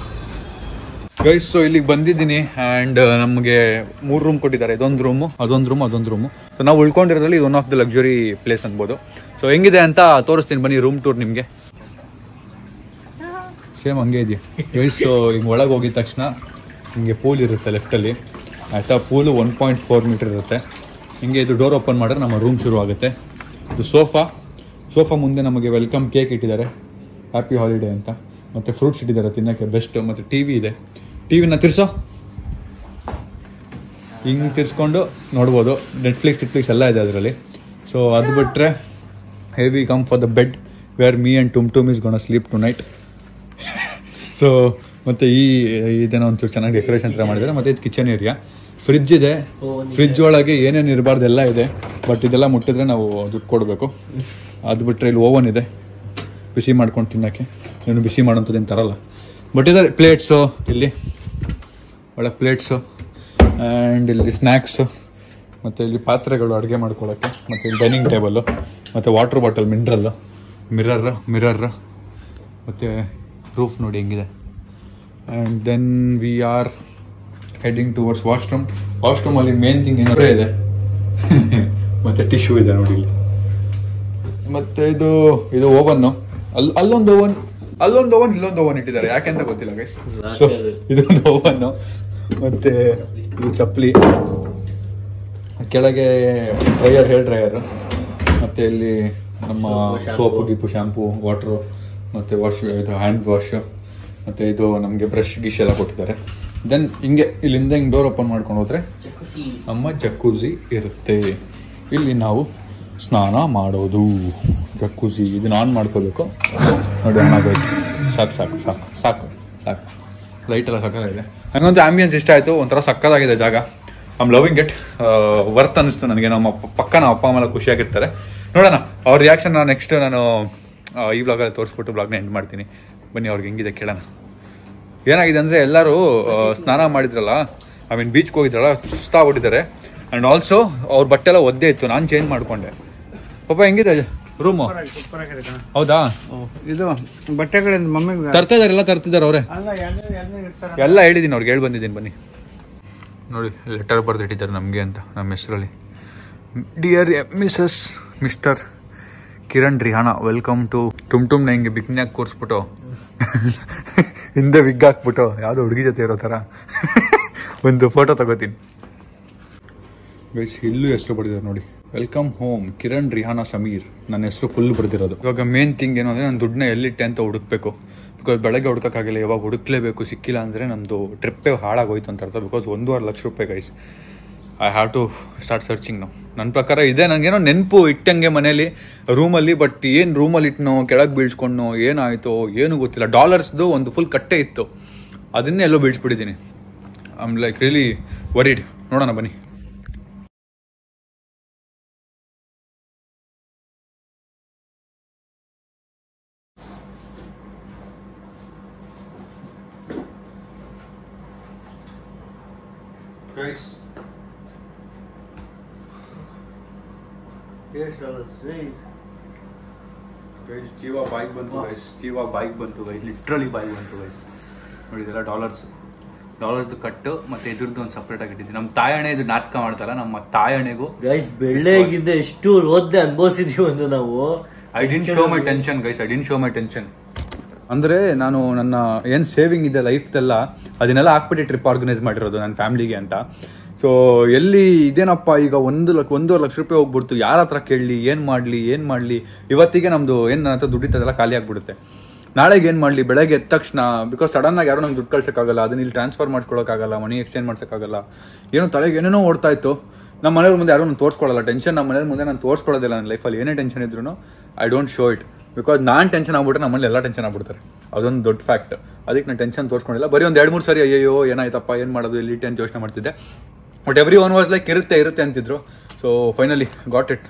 S1: ಗೈಸ್. ಸೊ ಇಲ್ಲಿಗೆ ಬಂದಿದ್ದೀನಿ ಆ್ಯಂಡ್ ನಮಗೆ 3 ರೂಮ್ ಕೊಟ್ಟಿದ್ದಾರೆ. ಇದೊಂದು ರೂಮು, ಅದೊಂದು ರೂಮು. ಸೊ ನಾವು ಉಳ್ಕೊಂಡಿರೋದ್ರಲ್ಲಿ ಇದು one of the luxury place ಅನ್ಬೋದು. ಸೊ ಹೆಂಗಿದೆ ಅಂತ ತೋರಿಸ್ತೀನಿ ಬನ್ನಿ ರೂಮ್ ಟೂರ್ ನಿಮಗೆ. ಸೇಮ್ ಹಂಗೆ ಇದೆಯಾ ಗೈಸ್. ಸೊ ಹಿಂಗೆ ಒಳಗೆ ಹೋಗಿದ ತಕ್ಷಣ ಹಿಂಗೆ ಪೂಲ್ ಇರುತ್ತೆ ಲೆಫ್ಟಲ್ಲಿ ಆಯಿತಾ. ಪೂಲು 1.4 ಮೀಟರ್ ಇರುತ್ತೆ. ಹಿಂಗೆ ಇದು ಡೋರ್ ಓಪನ್ ಮಾಡಿದ್ರೆ ನಮ್ಮ ರೂಮ್ ಶುರು ಆಗುತ್ತೆ. ಇದು ಸೋಫಾ ಮುಂದೆ ನಮಗೆ ವೆಲ್ಕಮ್ ಕೇಕ್ ಇಟ್ಟಿದ್ದಾರೆ, ಹ್ಯಾಪಿ ಹಾಲಿಡೇ ಅಂತ. ಮತ್ತು ಫ್ರೂಟ್ಸ್ ಇಟ್ಟಿದ್ದಾರೆ ತಿನ್ನೋಕ್ಕೆ ಬೆಸ್ಟ್. ಮತ್ತು ಟಿ ವಿ ಇದೆ. ಟಿ ವಿನ ತಿರ್ಸೋ, ಹಿಂಗೆ ತಿರ್ಸ್ಕೊಂಡು ನೋಡ್ಬೋದು. ನೆಟ್ಫ್ಲಿಕ್ಸ್ ಎಲ್ಲ ಇದೆ ಅದರಲ್ಲಿ. ಸೊ ಅದು ಬಿಟ್ಟರೆ heavy come for the bed where me and ಟುಮ್ is gonna sleep tonight. So ಮತ್ತು ಇದೇನೋ ಒಂಚೂರು ಚೆನ್ನಾಗಿ ಡೆಕೋರೇಷನ್ ಥರ ಮಾಡಿದ್ದಾರೆ. ಮತ್ತು ಇದು ಕಿಚನ್ ಏರಿಯಾ. ಫ್ರಿಜ್ ಇದೆ. ಫ್ರಿಜ್ ಒಳಗೆ ಏನೇನು ಇರಬಾರ್ದು ಎಲ್ಲ ಇದೆ. ಬಟ್ ಇದೆಲ್ಲ ಮುಟ್ಟಿದ್ರೆ ನಾವು ದುಡ್ಡು ಕೊಡಬೇಕು. ಅದು ಬಿಟ್ಟರೆ ಇಲ್ಲಿ ಓವನ್ ಇದೆ ಬಿಸಿ ಮಾಡ್ಕೊಂಡು ತಿನ್ನೋಕ್ಕೆ. ಏನು ಬಿಸಿ ಮಾಡೋಂಥದ್ದೇನು ತರಲ್ಲ. ಬಟ್ ಇದೆ ಪ್ಲೇಟ್ಸು, ಇಲ್ಲಿ ಒಳಗೆ ಪ್ಲೇಟ್ಸು ಆ್ಯಂಡ್ ಇಲ್ಲಿ ಸ್ನ್ಯಾಕ್ಸು, ಮತ್ತು ಇಲ್ಲಿ ಪಾತ್ರೆಗಳು ಅಡುಗೆ ಮಾಡ್ಕೊಳ್ಳೋಕ್ಕೆ, ಮತ್ತು ಇಲ್ಲಿ ಡೈನಿಂಗ್ ಟೇಬಲ್ಲು, ಮತ್ತು ವಾಟರ್ ಬಾಟಲ್, ಮಿರರ್, ಮತ್ತು ರೂಫ್ ನೋಡಿ ಹೆಂಗಿದೆ. And then we are heading towards washroom ಅಲ್ಲಿ ಮೇನ್ ಥಿಂಗ್ ಏನಾದ್ರು ಇದೆ ಮತ್ತೆ ಟಿಶ್ಯೂ ಇದೆ ನೋಡಿ ಇಲ್ಲಿ. ಮತ್ತೆ ಇದು ಓವನ್, ಅಲ್ಲೊಂದು ಓವನ್ ಇಲ್ಲೊಂದು ಓವನ್ ಇಟ್ಟಿದ್ದಾರೆ, ಯಾಕೆಂತ ಗೊತ್ತಿಲ್ಲ ಗೈಸ್. ಸೊ ಇದೊಂದು ಓವನ್. ಮತ್ತೆ ಇದು ಚಪ್ಪಲಿ, ಕೆಳಗೆ ಹೇರ್ ಡ್ರೈಯರ್, ಮತ್ತೆ ಇಲ್ಲಿ ನಮ್ಮ ಸೋಪು ಗೀಪು ಶಾಂಪೂ ವಾಟ್ರು, ಮತ್ತೆ ಇದು ಹ್ಯಾಂಡ್ ವಾಶ್, ಮತ್ತೆ ಇದು ನಮಗೆ ಬ್ರಷ್ ಗಿಶ್ ಎಲ್ಲ ಕೊಟ್ಟಿದ್ದಾರೆ. ದೆನ್ ಹಿಂಗೆ ಇಲ್ಲಿಂದ ಹಿಂಗೆ ಡೋರ್ ಓಪನ್ ಮಾಡ್ಕೊಂಡು ಹೋದ್ರೆ ನಮ್ಮ ಜಕ್ಕೂಸಿ ಇರುತ್ತೆ. ಇಲ್ಲಿ ನಾವು ಸ್ನಾನ ಮಾಡೋದು. ಜಕ್ಕೂಸಿ ಇದನ್ನ ಆನ್ ಮಾಡ್ಕೋಬೇಕು ನೋಡಿ. ಸಾಕು ಲೈಟ್ ಎಲ್ಲ ಸಕ್ಕತ್ತಾಗಿದೆ. ನನಗಂತೂ ಆಂಬಿಯನ್ಸ್ ಇಷ್ಟ ಆಯಿತು. ಒಂಥರ ಸಕ್ಕತ್ತಾಗಿದೆ ಜಾಗ. I am loving it. Worth ಅನ್ನಿಸ್ತು ನನಗೆ. ನಮ್ಮ ಅಪ್ಪ ಅಮ್ಮ ಖುಷಿಯಾಗಿರ್ತಾರೆ. ನೋಡೋಣ ಅವ್ರ ರಿಯಾಕ್ಷನ್ ನೆಕ್ಸ್ಟ್ ನಾನು ಈ ಬ್ಲಾಗಲ್ಲಿ ತೋರಿಸ್ಬಿಟ್ಟು ಬ್ಲಾಗ್ನ ಎಂಡ್ ಮಾಡ್ತೀನಿ. ಬನ್ನಿ ಅವ್ರಿಗೆ ಹೆಂಗಿದೆ ಕೇಳೋಣ. ಏನಾಗಿದೆ ಅಂದರೆ ಎಲ್ಲರೂ ಸ್ನಾನ ಮಾಡಿದ್ರಲ್ಲ, ಐ ಮೀನ್ ಬೀಚ್ಗೆ ಹೋಗಿದ್ರಲ್ಲ, ಸುಸ್ತಾಗ್ಬಿಟ್ಟಿದ್ದಾರೆ. ಆ್ಯಂಡ್ ಆಲ್ಸೋ ಅವ್ರ ಬಟ್ಟೆ ಎಲ್ಲ ಒದ್ದೆ ಇತ್ತು. ನಾನು ಚೇಂಜ್ ಮಾಡಿಕೊಂಡೆ. ಪಾಪ ಹೆಂಗಿದೆ ರೂಮು? ಹೌದಾ?
S4: ಇದು ಬಟ್ಟೆಗಳಿಂದ ಮಮ್ಮಿಗೆ
S1: ತರ್ತಿದ್ದಾರೆ ಅವರೇ ಎಲ್ಲ ಹೇಳಿದ್ದೀನಿ ಅವ್ರಿಗೆ, ಹೇಳಿ ಬಂದಿದ್ದೀನಿ. ಬನ್ನಿ ನೋಡಿ, ಲೆಟರ್ ಬರೆದಿಟ್ಟಿದ್ದಾರೆ ನಮಗೆ ಅಂತ, ನಮ್ಮ ಹೆಸರಲ್ಲಿ. Dear mister Kiran Rihana, welcome to ಟುಮ್ನ ಹಿಂಗೆ ಬಿಕ್ನ್ಯಾಗ ಕೂರಿಸ್ಬಿಟ್ಟು ಹಿಂದೆ ವಿಗ್ ಹಾಕ್ಬಿಟ್ಟು ಯಾವುದೋ ಹುಡುಗಿ ಜೊತೆ ಇರೋ ಥರ ಒಂದು ಫೋಟೋ ತಗೋತೀನಿ. ಇಲ್ಲೂ ಹೆಸರು ಬರೆದಿದ್ದಾರೆ ನೋಡಿ, ವೆಲ್ಕಮ್ ಹೋಮ್ ಕಿರಣ್ ರಿಹಾನಾ ಸಮೀರ್. ನನ್ನ ಹೆಸರು ಫುಲ್ ಬರೆದಿರೋದು. ಇವಾಗ ಮೇನ್ ಥಿಂಗ್ ಏನು ಅಂದರೆ ನಾನು ದುಡ್ಡನ್ನ ಎಲ್ಲಿಟ್ಟೆ ಅಂತ ಹುಡುಕ್ಬೇಕು. ಬಿಕಾಸ್ ಬೆಳಗ್ಗೆ ಹುಡುಕೋಕ್ಕಾಗಿಲ್ಲ, ಇವಾಗ ಹುಡುಕ್ಲೇಬೇಕು. ಸಿಕ್ಕಿಲ್ಲ ಅಂದರೆ ನಮ್ಮದು ಟ್ರಿಪ್ಪೇ ಹಾಳಾಗೋಯ್ತು ಅಂತ ಅರ್ಥ. ಬಿಕಾಸ್ 1.5 ಲಕ್ಷ ರೂಪಾಯಿ guys. I have to start searching ನಾವು. ನನ್ನ ಪ್ರಕಾರ ಇದೆ. ನನಗೇನೋ ನೆನಪು ಇಟ್ಟಂಗೆ ಮನೇಲಿ ರೂಮಲ್ಲಿ. ಬಟ್ ಏನು ರೂಮಲ್ಲಿ ಇಟ್ಟನೋ, ಕೆಳಗೆ ಬೀಳ್ಸ್ಕೊಂಡ್ನೋ, ಏನಾಯಿತೋ ಏನೂ ಗೊತ್ತಿಲ್ಲ. ಡಾಲರ್ಸ್ದು ಒಂದು ಫುಲ್ ಕಟ್ಟೆ ಇತ್ತು, ಅದನ್ನೇ ಎಲ್ಲೋ ಬೀಳ್ಸ್ಬಿಟ್ಟಿದ್ದೀನಿ. I am like really worried. ನೋಡೋಣ ಬನ್ನಿ. ಜೀವ ಬೈಕ್ ಬಂತು ಗೈಸ್, ಲಿಟ್ರಲಿ ಬೈಕ್ ಬಂತು ಗೈಸ್. ನೋಡಿ ಇದೆಲ್ಲ ಡಾಲರ್ದು ಕಟ್ಟು ಮತ್ತೆ ಇದ್ರದ್ದು ಒಂದು ಸಪ್ರೇಟ್ ಆಗಿಟ್ಟಿದ್ವಿ. ನಮ್ಮ ತಾಯಣೆ ಇದು ನಾಟಕ ಮಾಡ್ತಾರ, ನಮ್ಮ ತಾಯಣೆಗೂ
S6: ಗೈಸ್ ಬೆಳ್ಳೆಗಿಂದ ಎಷ್ಟು ಓದ್ದೆ ಅನುಭವಿಸಿದೀವಿ ಒಂದು ನಾವು.
S1: I didn't show my tension guys, I didn't show my tension. ಅಂದ್ರೆ ನಾನು ನನ್ನ ಏನ್ ಸೇವಿಂಗ್ ಇದೆ ಲೈಫ್ದೆಲ್ಲ ಅದನ್ನೆಲ್ಲ ಹಾಕ್ಬಿಟ್ಟು ಟ್ರಿಪ್ ಆರ್ಗನೈಸ್ ಮಾಡಿರೋದು ನನ್ನ ಫ್ಯಾಮಿಲಿಗೆ ಅಂತ. ಸೊ ಎಲ್ಲಿ ಇದೇನಪ್ಪ ಈಗ 1.5 ಲಕ್ಷ ರೂಪಾಯಿ ಹೋಗ್ಬಿಡ್ತು, ಯಾರ ಹತ್ರ ಕೇಳಲಿ, ಏನ್ ಮಾಡ್ಲಿ, ಇವತ್ತಿಗೆ ನಮ್ದು ಏನ್ ನನ್ನ ಹತ್ರ ದುಡ್ಡಿತ್ತದೆಲ್ಲ ಖಾಲಿ ಆಗ್ಬಿಡುತ್ತೆ. ನಾಳೆಗೆ ಏನ್ ಮಾಡ್ಲಿ, ಬೆಳಗ್ಗೆ ಎದ್ದ ತಕ್ಷಣ ಬಿಕಾಸ್ ಸಡನ್ ಆಗಿ ಯಾರು ನಂಗೆ ದುಡ್ಡು ಕಳ್ಸಕ್ಕಾಗಲ್ಲ, ಅದನ್ನ ಇಲ್ಲಿ ಟ್ರಾನ್ಸ್ಫರ್ ಮಾಡ್ಕೊಳಕ್ಕಾಗಲ್ಲ, ಮನಿ ಎಕ್ಸ್ಚೇಂಜ್ ಮಾಡ್ಸಕ್ಕಾಗಲ್ಲ, ಏನೋ ತಲೆಗೆ ಏನೇನೋ ಓಡ್ತಾ ಇತ್ತು. ನಮ್ಮ ಮನೆಯವ್ರ ಮುಂದೆ ಯಾರು ನಾನು ತೋರಿಸ್ಕೊಳ್ಳಲ್ಲ ಟೆನ್ಷನ್, ನಮ್ಮ ಮನೆಯವ್ರ ಮುಂದೆ ನಾನು ತೋರಿಸ್ಕೊಳ್ಳೋದಿಲ್ಲ. ನನ್ನ ಲೈಫಲ್ಲಿ ಏನೇ ಟೆನ್ಷನ್ ಇದ್ರು I don't show it, because ನಾನು ಟೆನ್ಷನ್ ಆಗ್ಬಿಟ್ರೆ ನಮ್ಮಲ್ಲಿ ಎಲ್ಲ ಟೆನ್ಷನ್ ಆಗ್ಬಿಡ್ತಾರೆ. ಅದೊಂದು ದೊಡ್ಡ ಫ್ಯಾಕ್ಟ್. ಅದಕ್ಕೆ ನಾನು ಟೆನ್ಷನ್ ತೋರಿಸ್ಕೊಂಡಿಲ್ಲ. ಬರೀ ಒಂದು 2-3 ಸರಿ ಅಯ್ಯೋ ಏನಾಯ್ತಪ್ಪ, ಏನ್ ಮಾಡೋದು ಇಲ್ಲಿ ಅಂತ ಯೋಚನೆ ಮಾಡ್ತಿದ್ದೆ. But every one was like ಇರುತ್ತೆ ಅಂತಿದ್ರು. So finally got it.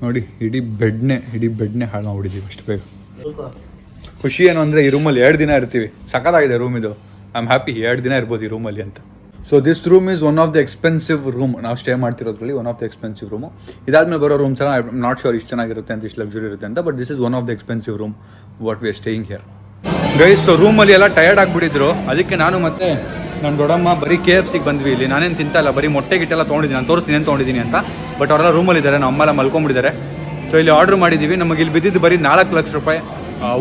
S1: ನೋಡಿ ಇಡೀ ಬೆಡ್ನೆ ಹಾಳು ಮಾಡ್ಬಿಟ್ಟಿದ್ದೀವಿ ಅಷ್ಟು ಬೇಗ. ಖುಷಿ ಏನು ಅಂದರೆ ಈ ರೂಮಲ್ಲಿ 2 ದಿನ ಇರ್ತೀವಿ. ಸಖತ್ತಾಗಿದೆ ರೂಮ್ ಇದು. ಐ ಆಮ್ ಹ್ಯಾಪಿ 2 ದಿನ ಇರ್ಬೋದು ಈ ರೂಮಲ್ಲಿ ಅಂತ. So this room is one of the expensive room. ನಾವು ಸ್ಟೇ ಮಾಡ್ತಿರೋದ್ರಲ್ಲಿ one of the expensive room. ಇದಾದ್ಮೇಲೆ ಬರೋ ರೂಮ್ಸ್ ಎಲ್ಲ ಐ ಆಮ್ ನಾಟ್ ಶೋರ್ ಇಷ್ಟು ಚೆನ್ನಾಗಿರುತ್ತೆ ಅಂತ, ಇಷ್ಟು ಲಕ್ಸುರಿ ಇರುತ್ತೆ ಅಂತ. But this is one of the expensive room what we are staying here guys. So ರೂಮಲ್ಲಿ ಎಲ್ಲ ಟಯರ್ಡ್ ಆಗಿಬಿಟ್ಟಿದ್ರು. ಅದಕ್ಕೆ ನಾನು ಮತ್ತೆ ನನ್ನ ದೊಡ್ಡಮ್ಮ ಬರೀ KFCಗೆ ಬಂದ್ವಿ. ಇಲ್ಲಿ ನಾನೇನು ತಿಂತಲ್ಲ, ಬರೀ ಮೊಟ್ಟೆ ಗಿಟ್ಟೆಲ್ಲ ತೊಗೊಂಡಿದ್ದೀನಿ. ನಾನು ತೋರಿಸ್ತೀನಿ ಏನು ತೊಗೊಂಡಿದ್ದೀನಿ ಅಂತ. ಬಟ್ ಅವರೆಲ್ಲ ರೂಮಲ್ಲಿ ಇದ್ದಾರೆ, ನಮ್ಮ ಅಮ್ಮ ಎಲ್ಲ ಮಲ್ಕೊಂಡ್ಬಿಟ್ಟಿದ್ದಾರೆ. ಸೊ ಇಲ್ಲಿ ಆರ್ಡ್ರ್ ಮಾಡಿದ್ದೀವಿ. ನಮಗೆ ಇಲ್ಲಿ ಬಿದ್ದಿದ್ದು ಬರೀ 4 ಲಕ್ಷ ರೂಪಾಯಿ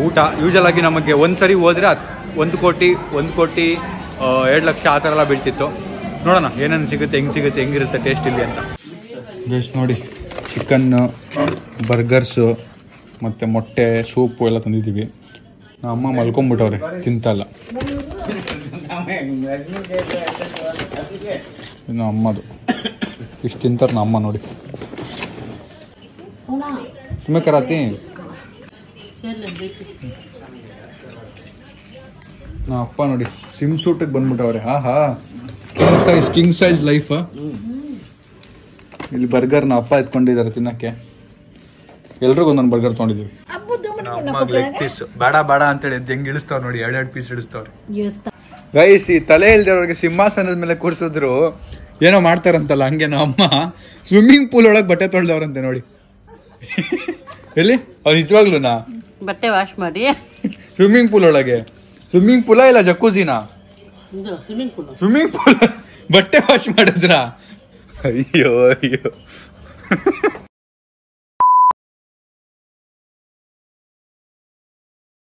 S1: ಊಟ. ಯೂಶಲ್ ಆಗಿ ನಮಗೆ ಒಂದು ಸರಿ ಹೋದರೆ 1 ಕೋಟಿ 2 ಲಕ್ಷ ಆ ಥರ ಎಲ್ಲ ಬೀಳ್ತಿತ್ತು. ನೋಡೋಣ ಏನೇನು ಸಿಗುತ್ತೆ, ಹೆಂಗಿರುತ್ತೆ ಟೇಸ್ಟ್ ಇಲ್ಲಿ ಅಂತ. ಜಸ್ಟ್ ನೋಡಿ ಚಿಕನ್, ಬರ್ಗರ್ಸು ಮತ್ತು ಮೊಟ್ಟೆ, ಸೂಪು ಎಲ್ಲ ತಂದಿದ್ದೀವಿ. ನಮ್ಮ ಅಮ್ಮ ಮಲ್ಕೊಂಡ್ಬಿಟ್ಟವ್ರೆ, ತಿಂತಲ್ಲ. ಇನ್ನು ಅಮ್ಮದು ಇಷ್ಟು ತಿಂತಾರೆ ನಮ್ಮ ಅಮ್ಮ. ನೋಡಿ ಸುಮ್ಮನೆ ಕರಾತಿ ನಾ ಅಪ್ಪ ನೋಡಿ ಸಿಮ್ ಸೂಟಿಗೆ ಬಂದ್ಬಿಟ್ಟವ್ರೆ. ಹಾ ಕಿಂಗ್ ಸೈಜ್ ಲೈಫ್. ಇಲ್ಲಿ ಬರ್ಗರ್ ನಾ ಅಪ್ಪ ಎತ್ಕೊಂಡಿದ್ದಾರೆ ತಿನ್ನಕ್ಕೆ. ಎಲ್ರಿಗೂ ಒಂದೊಂದು ಬರ್ಗರ್ ತೊಗೊಂಡಿದ್ದೀವಿ. ಲೆಗ್ ಪೀಸ್ ಬೇಡ ಅಂತೇಳಿ ಹೆಂಗ್ ಇಳಿಸ್ತಾವ್ ನೋಡಿ, 2 ಪೀಸ್ ಇಳಿಸ್ತವ್ರೆ ಗೈಸ್. ಈ ತಲೆ ಇಲ್ದವ್ರಿಗೆ ಸಿಂಹಾಸನದ ಮೇಲೆ ಕೂರ್ಸಿದ್ರು ಏನೋ ಮಾಡ್ತಾರಂತಲ್ಲ, ಹಂಗೆ ನಮ್ಮ ಅಮ್ಮ ಸ್ವಿಮ್ಮಿಂಗ್ ಪೂಲ್ ಒಳಗೆ ಬಟ್ಟೆ ತೊಳ್ದವ್ರಂತೆ ನೋಡಿ. ಎಲ್ಲಿ ಅವ್ರು ನಿಜವಾಗ್ಲೂನಾ
S5: ಬಟ್ಟೆ ವಾಶ್ ಮಾಡಿ
S1: ಸ್ವಿಮ್ಮಿಂಗ್ ಪೂಲ್ ಒಳಗೆ? ಸ್ವಿಮ್ಮಿಂಗ್ ಪೂಲ ಇಲ್ಲ ಜಕ್ಕೂಸಿನಾ? ಸ್ವಿಮ್ಮಿಂಗ್ ಪೂಲ್ ಬಟ್ಟೆ ವಾಶ್ ಮಾಡಿದ್ರ? ಅಯ್ಯೋ